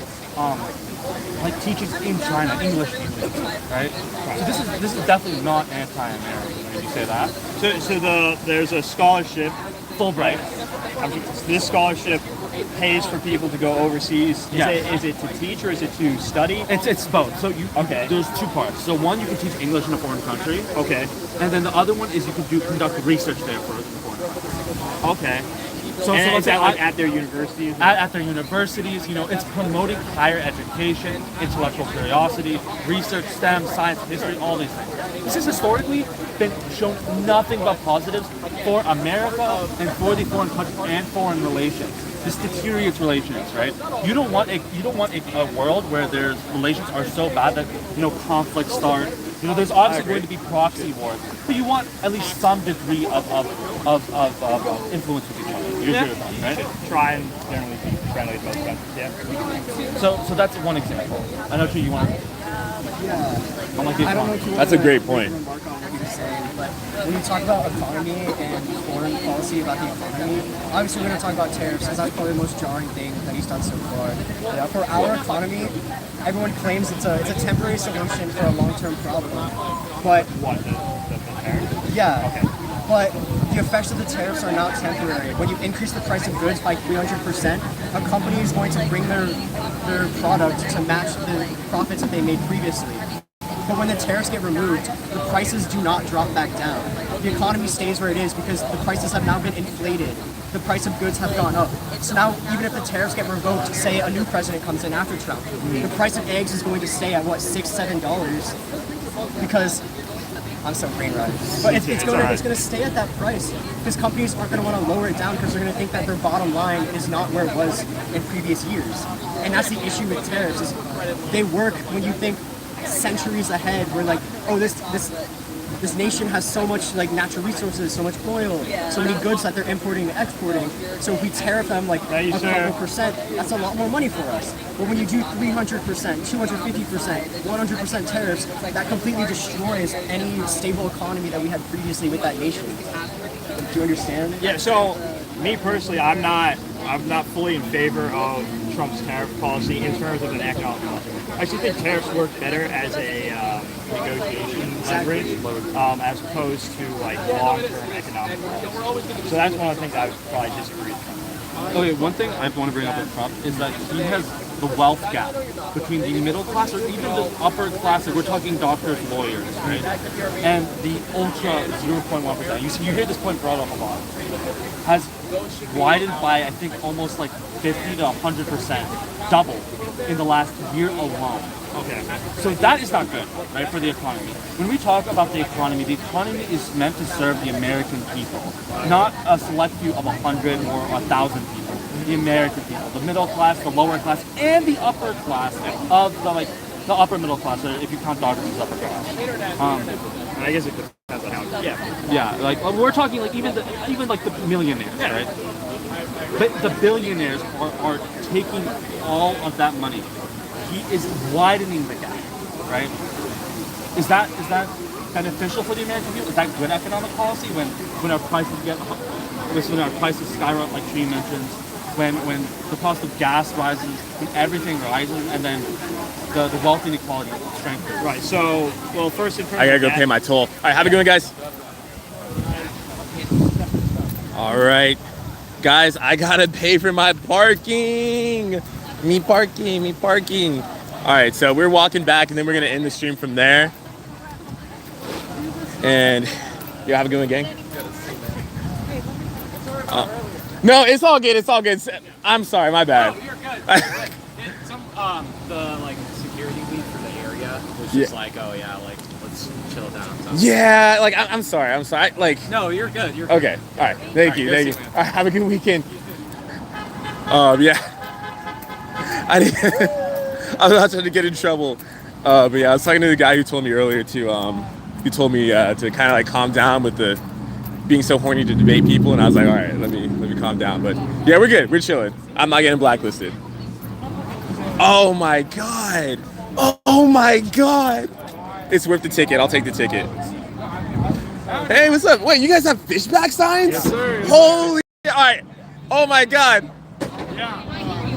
like teachings in China, English teachings, right? So this is definitely not anti-American. Would you say that? So there's a scholarship, Fulbright. This scholarship pays for people to go overseas. Yes. Is it to teach or is it to study? It's both. So there's two parts. So one, you can teach English in a foreign country. Okay. And then the other one is you can conduct research there for a foreign country. Okay. So is that like at their universities? At their universities, it's promoting higher education, intellectual curiosity, research, STEM, science, history, all these things. This has historically been shown nothing but positives for America and for the foreign countries and foreign relations. This deteriorates relations, right? You don't want a world where there's relations are so bad that conflicts start. There's obviously going to be proxy wars, but you want at least some degree of influence with each other. You're good with that, right? Try and generally be friendly with both countries. Yeah. So that's one example. I know you want. I don't know if you That's a great point. remark on what you were saying, but when you talk about economy and foreign policy about the economy, obviously we're going to talk about tariffs because that's probably the most jarring thing that he's done so far. Yeah, for our economy, everyone claims it's a temporary solution for a long-term problem, but what the tariffs? Yeah. Okay. But the effects of the tariffs are not temporary. When you increase the price of goods by 300%, a company is going to bring their product to match the profits that they made previously. But when the tariffs get removed, the prices do not drop back down. The economy stays where it is because the prices have now been inflated. The price of goods have gone up. So now, even if the tariffs get revoked, say a new president comes in after Trump, the price of eggs is going to stay at, what, $6, $7? Because I'm so brain rot. But it's going to stay at that price because companies aren't going to want to lower it down because they're going to think that their bottom line is not where it was in previous years. And that's the issue with tariffs is they work when you think centuries ahead. We're like, oh, this nation has so much like natural resources, so much oil, so many goods that they're importing and exporting. So if we tariff them like a couple percent, that's a lot more money for us. But when you do 300%, 250%, 100% tariffs, that completely destroys any stable economy that we had previously with that nation. Do you understand? Yeah. So me personally, I'm not fully in favor of Trump's tariff policy in terms of an economic policy. I actually think tariffs work better as a negotiation leverage as opposed to like long-term economic policy. So that's one of the things I would probably disagree with. Okay, one thing I want to bring up with Trump is that he has the wealth gap between the middle class or even the upper class, like we're talking doctors, lawyers, right? And the ultra 0.1%. You hear this point brought up a lot. Has widened by, I think, almost like 50 to 100%, double in the last year alone. Okay. So that is not good, right, for the economy. When we talk about the economy is meant to serve the American people, not a select few of 100 or 1,000 people. The American people, the middle class, the lower class, and the upper class of the upper middle class, if you count doctors as upper class. I guess it depends on how. Yeah, like we're talking like even like the millionaires, right? But the billionaires are taking all of that money. He is widening the gap, right? Is that beneficial for the American people? Is that good economic policy when our prices skyrocket, like she mentions? when the cost of gas rises, when everything rises, and then the wealth inequality strengthens. Right. So, well, first in terms I gotta of go that- pay my toll. All right, have a good one, guys. All right, guys, I gotta pay for my parking. Me parking. All right, so we're walking back, and then we're gonna end the stream from there. And you have a good one, gang. No, it's all good. It's all good. I'm sorry, my bad. Oh, you're good. The like security lead for the area was just like, oh yeah, like let's chill down. Yeah, like I'm sorry. Like No, you're good. You're good. okay. All right. Thank you. All right, have a good weekend. Yeah. I was not trying to get in trouble. But yeah, I was talking to the guy who told me earlier to to kind of like calm down with the being so horny to debate people, and I was like, all right, let me calm down. But yeah, we're good. We're chilling. I'm not getting blacklisted. Oh my god. Oh my god. It's worth the ticket. I'll take the ticket. Hey, what's up? Wait, you guys have fishback signs? Yes, sir. Holy. All right. Oh my god.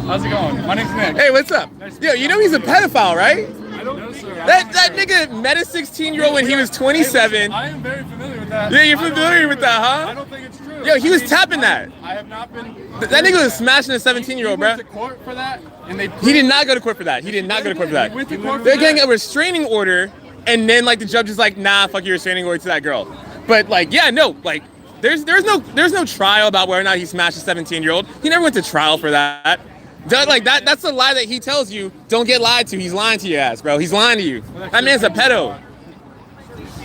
How's it going? My name's Nick. Hey, what's up? Yo, you know he's a pedophile, right? I don't know, sir. That nigga met a 16-year-old when he was 27. I am very familiar with that. Yeah, you're familiar with that, huh? I don't think it's true. Yo, he was tapping that. I have not been. That nigga was smashing a 17-year-old, bro. He went to court for that, and they. He did not go to court for that. He did not go to court for that. He went to court for They're getting that? a restraining order, and then like the judge is like, nah, fuck your restraining order to that girl. But like, yeah, no, like, there's no trial about whether or not he smashed a 17-year-old. He never went to trial for that. Like that's a lie that he tells you. Don't get lied to. He's lying to your ass, bro. He's lying to you. That man's a pedo.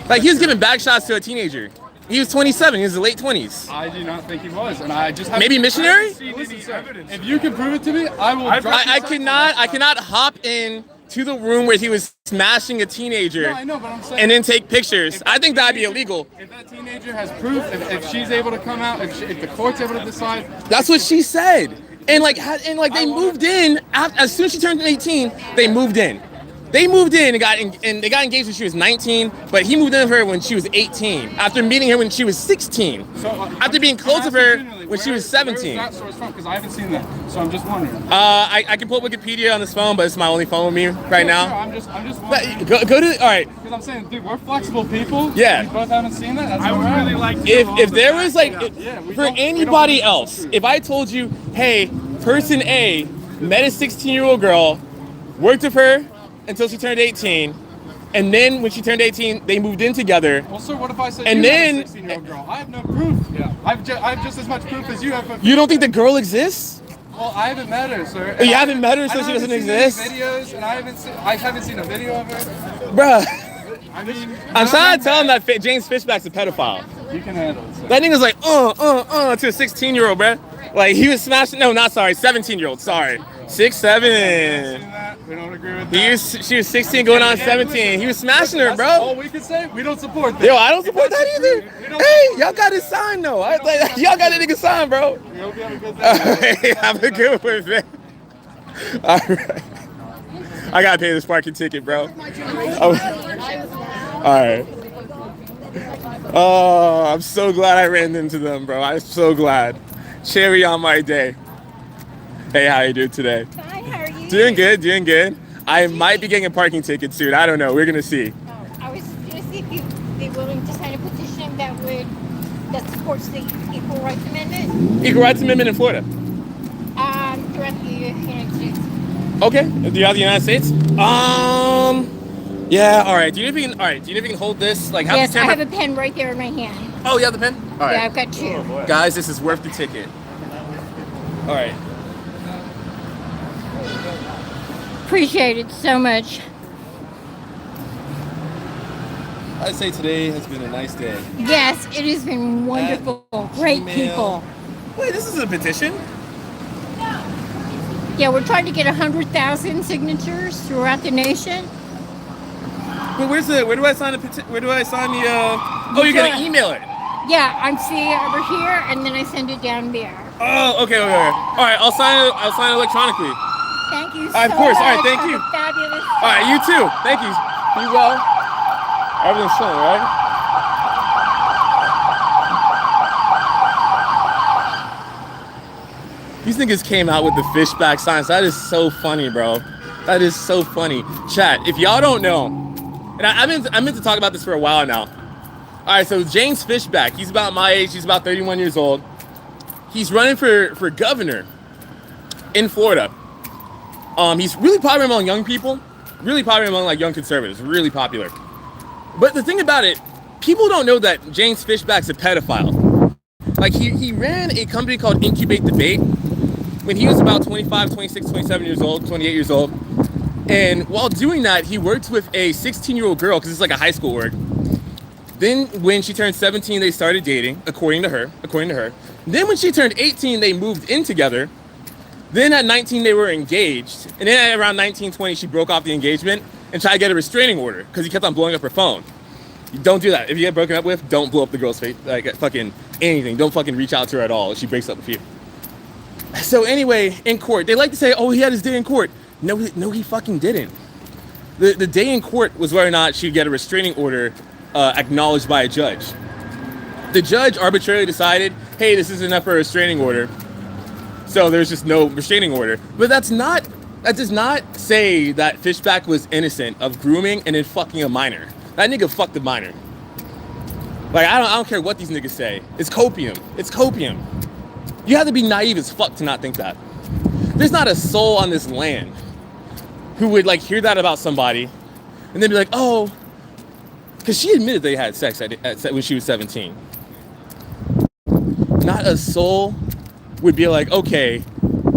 Like he was giving back shots to a teenager. He was 27. He was in the late 20s. I do not think he was, and I just Maybe missionary? Listen, sir, if you can prove it to me, I will. I cannot hop in to the room where he was smashing a teenager. No, I know, but I'm saying. And then take pictures. I think that'd be illegal. If that teenager has proof, if she's able to come out, if the court's able to decide. That's what she said. And they moved in as soon as she turned 18. They moved in. They moved in and they got engaged when she was 19, but he moved in with her when she was 18. After meeting her when she was 16. So, after being close with her when she was 17. Where is that source from? Because I haven't seen that, so I'm just wondering. I can pull up Wikipedia on this phone, but it's my only phone with me right now. No, I'm just wondering. Go to all right. Because I'm saying, dude, we're flexible people. Yeah. We both haven't seen that. That's I would really like to If there was like for anybody else, if I told you, hey, person A met a 16-year-old girl, worked with her until she turned 18, and then when she turned 18, they moved in together. Well, sir, what if I said and you then have a 16-year-old girl? I have no proof. Yeah. I have just as much proof as you have. You don't think the girl exists? Well, I haven't met her, sir. You haven't met her, so she doesn't exist? Videos, and I haven't seen a video of her. Bruh. I mean, I'm trying to tell him that James Fishback's a pedophile. You can handle it, sir. That nigga's like, to a 16-year-old, bruh. Like, he was smashing, no, not sorry, 17-year-old, sorry. 6'7". We don't agree with that. She was 16 going on 17. He was smashing her, bro. All we can say, we don't support that. Yo, I don't support that either. Hey, y'all got his sign, though. Y'all got that nigga sign, bro. We hope you have a good day. Have a good one, man. All right. I gotta pay this parking ticket, bro. Oh. All right. Oh, I'm so glad I ran into them, bro. I'm so glad. Cherry on my day. Hey, how you doing today? Hi, how are you? Doing good, doing good. I might be getting a parking ticket soon. I don't know. We're gonna see. I was going to see if you'd be willing to sign a petition that supports the Equal Rights Amendment. Equal Rights Amendment in Florida. Throughout the United States. Okay. Do you have the United States? Yeah. All right. Do you know if you can hold this? Like, Yes, I have a pen right there in my hand. Oh, you have the pen? All right. Yeah, I've got two. Guys, this is worth the ticket. All right. Appreciate it so much. I'd say today has been a nice day. Yes, it has been wonderful. Great Gmail. people. Wait, this is a petition? Yeah, we're trying to get 100,000 signatures throughout the nation. But where do I sign the where do I sign the oh, you're gonna email it? Yeah, I'm seeing it over here, and then I send it down there. Oh, okay. All right, I'll sign it electronically. Thank you so Of course. All right, much. thank Have you. a Fabulous. All right, you too. Thank you. Be well. Everything's chilling, right? These niggas came out with the fishback signs. That is so funny, bro. That is so funny. Chat, if y'all don't know, and I meant to talk about this for a while now. All right, so James Fishback, he's about my age. He's about 31 years old. He's running for governor in Florida. He's really popular among young people, really popular among like young conservatives, really popular. But the thing about it, people don't know that James Fishback's a pedophile. Like he ran a company called Incubate Debate when he was about 25, 26, 27 years old, 28 years old. And while doing that, he worked with a 16-year-old girl, because it's like a high school work. Then when she turned 17, they started dating, according to her. Then when she turned 18, they moved in together. Then at 19, they were engaged. And then at around 19, 20, she broke off the engagement and tried to get a restraining order because he kept on blowing up her phone. You don't do that. If you get broken up with, don't blow up the girl's face. Like fucking anything. Don't fucking reach out to her at all if she breaks up with you. So anyway, in court, they like to say, oh, he had his day in court. No, he fucking didn't. The day in court was whether or not she'd get a restraining order acknowledged by a judge. The judge arbitrarily decided, hey, this is enough for a restraining order. So there's just no restraining order. But that does not say that Fishback was innocent of grooming and then fucking a minor. That nigga fucked a minor. Like, I don't care what these niggas say. It's copium. It's copium. You have to be naive as fuck to not think that. There's not a soul on this land who would like hear that about somebody and then be like, oh, because she admitted they had sex when she was 17. Not a soul would be like, okay,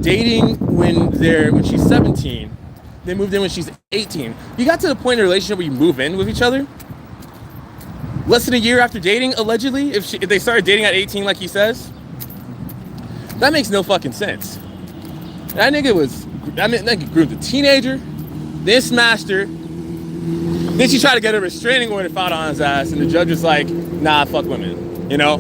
dating when she's 17, they moved in when she's 18. You got to the point in a relationship where you move in with each other less than a year after dating, allegedly, if they started dating at 18 like he says. That makes no fucking sense. That nigga groomed a teenager, then smashed her. Then she tried to get a restraining order filed on his ass, and the judge was like, nah, fuck women, you know?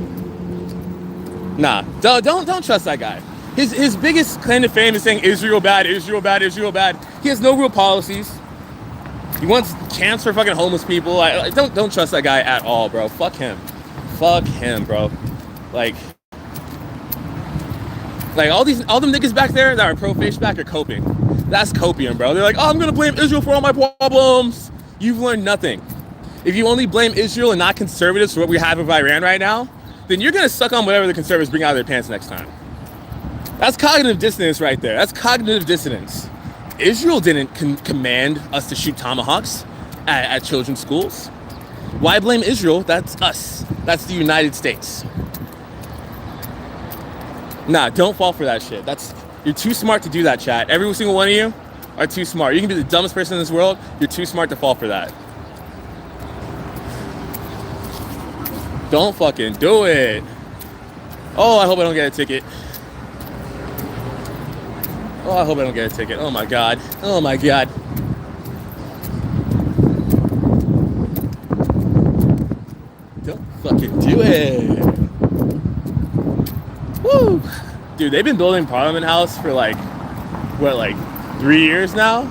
Nah, don't trust that guy. His biggest claim to fame is saying Israel bad, Israel bad, Israel bad. He has no real policies. He wants camps for fucking homeless people. Don't trust that guy at all, bro. Fuck him, bro. Like all them niggas back there that are pro Fishback are coping. That's copium, bro. They're like, oh, I'm gonna blame Israel for all my problems. You've learned nothing. If you only blame Israel and not conservatives for what we have with Iran right now, then you're gonna suck on whatever the conservatives bring out of their pants next time. That's cognitive dissonance right there. That's cognitive dissonance. Israel didn't command us to shoot tomahawks at children's schools. Why blame Israel? That's us. That's the United States. Nah, don't fall for that shit. You're too smart to do that, chat. Every single one of you are too smart. You can be the dumbest person in this world. You're too smart to fall for that. Don't fucking do it. Oh, I hope I don't get a ticket. Oh, I hope I don't get a ticket. Oh my God. Oh my God. Don't fucking do it. Woo! Dude, they've been building Parliament House for like 3 years now?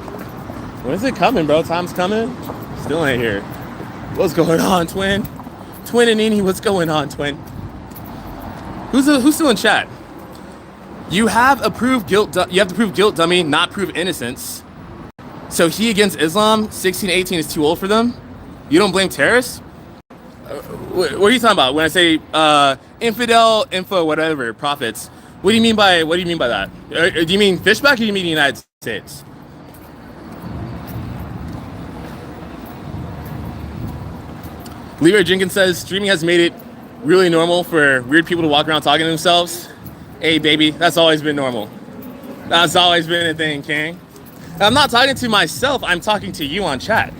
When is it coming, bro? Time's coming? Still ain't here. What's going on, twin? Twin and Nini, what's going on, twin? Who's still in chat? You have to prove guilt, dummy, not prove innocence. So he against Islam, 16, 18 is too old for them? You don't blame terrorists? What are you talking about when I say infidel, info, whatever, prophets? What do you mean by that? Do you mean Fishback or do you mean the United States? Leroy Jenkins says streaming has made it really normal for weird people to walk around talking to themselves. Hey baby, that's always been normal. That's always been a thing, King. I'm not talking to myself, I'm talking to you on chat.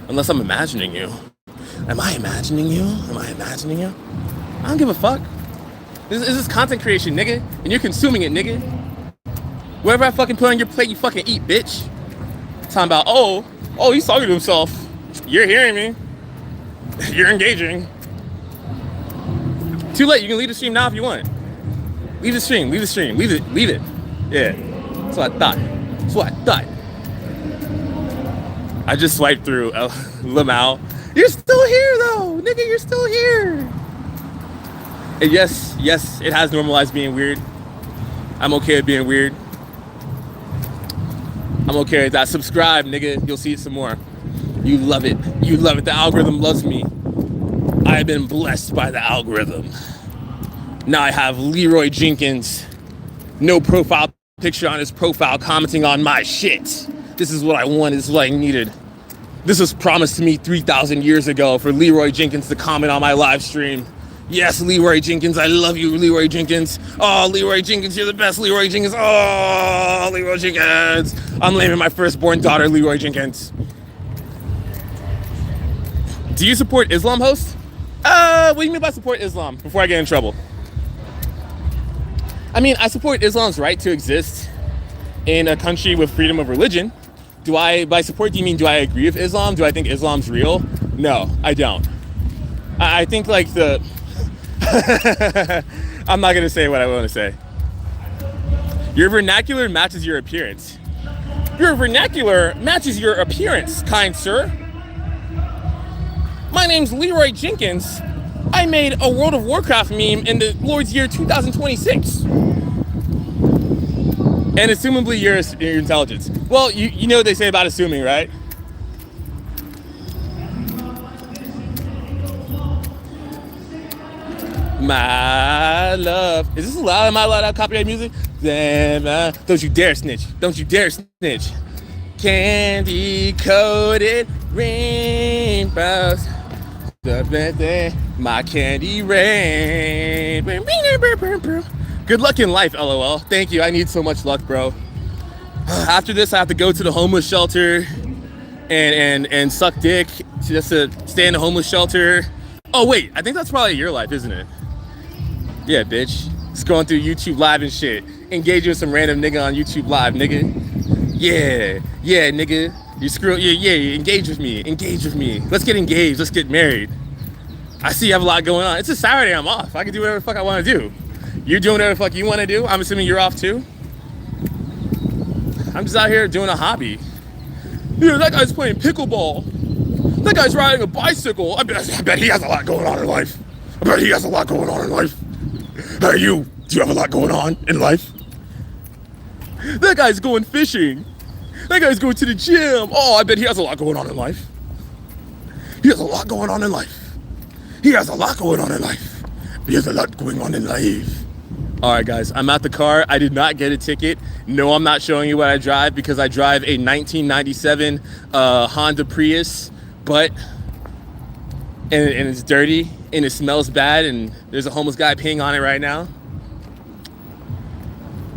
Unless I'm imagining you. Am I imagining you? I don't give a fuck. This is content creation, nigga. And you're consuming it, nigga. Whatever I fucking put on your plate, you fucking eat, bitch. Talking about, oh, he's talking to himself. You're hearing me. You're engaging. Too late, you can leave the stream now if you want. Leave the stream. Leave it. Yeah, that's what I thought. I just swiped through Lamau. You're still here though, nigga, you're still here. And yes, it has normalized being weird. I'm okay with being weird. I'm okay with that. Subscribe, nigga. You'll see it some more. You love it. You love it. The algorithm loves me. I've been blessed by the algorithm. Now I have Leroy Jenkins, no profile picture on his profile, commenting on my shit. This is what I wanted. This is what I needed. This was promised to me 3,000 years ago for Leroy Jenkins to comment on my live stream. Yes, Leroy Jenkins, I love you, Leroy Jenkins. Oh, Leroy Jenkins, you're the best, Leroy Jenkins. Oh, Leroy Jenkins. I'm naming my firstborn daughter Leroy Jenkins. Do you support Islam, host? What do you mean by support Islam? Before I get in trouble. I mean, I support Islam's right to exist in a country with freedom of religion. By support, do you mean do I agree with Islam? Do I think Islam's real? No, I don't. I think like the... I'm not gonna say what I want to say. Your vernacular matches your appearance. Your vernacular matches your appearance, kind sir. My name's Leroy Jenkins. I made a World of Warcraft meme in the Lord's year 2026. And assumably your intelligence. Well, you know what they say about assuming, right? My love. Is this allowed? Am I allowed to have copyright music? Don't you dare snitch. Don't you dare snitch. Candy coated rainbows. My candy rain. Good luck in life, LOL. Thank you. I need so much luck, bro. After this, I have to go to the homeless shelter and suck dick just to stay in the homeless shelter. Oh, wait. I think that's probably your life, isn't it? Yeah, bitch. Scrolling through YouTube Live and shit. Engaging with some random nigga on YouTube Live, nigga. Yeah, nigga. You screw, yeah, engage with me. Engage with me. Let's get engaged. Let's get married. I see you have a lot going on. It's a Saturday. I'm off. I can do whatever the fuck I want to do. You're doing whatever the fuck you want to do. I'm assuming you're off too. I'm just out here doing a hobby. Yeah, that guy's playing pickleball. That guy's riding a bicycle. I bet he has a lot going on in life. I bet he has a lot going on in life. Hey, do you have a lot going on in life? That guy's going fishing. That guy's going to the gym. Oh, I bet he has a lot going on in life. He has a lot going on in life. He has a lot going on in life. He has a lot going on in life. All right, guys, I'm at the car. I did not get a ticket. No, I'm not showing you what I drive because I drive a 1997 Honda Prius, and it's dirty and it smells bad and there's a homeless guy peeing on it right now.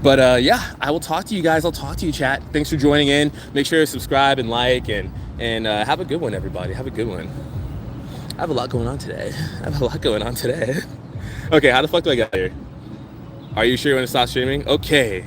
But yeah, I will talk to you guys. I'll talk to you, chat. Thanks for joining in. Make sure to subscribe and like and have a good one, everybody. Have a good one. I have a lot going on today. Okay, how the fuck do I get here? Are you sure you want to stop streaming? Okay.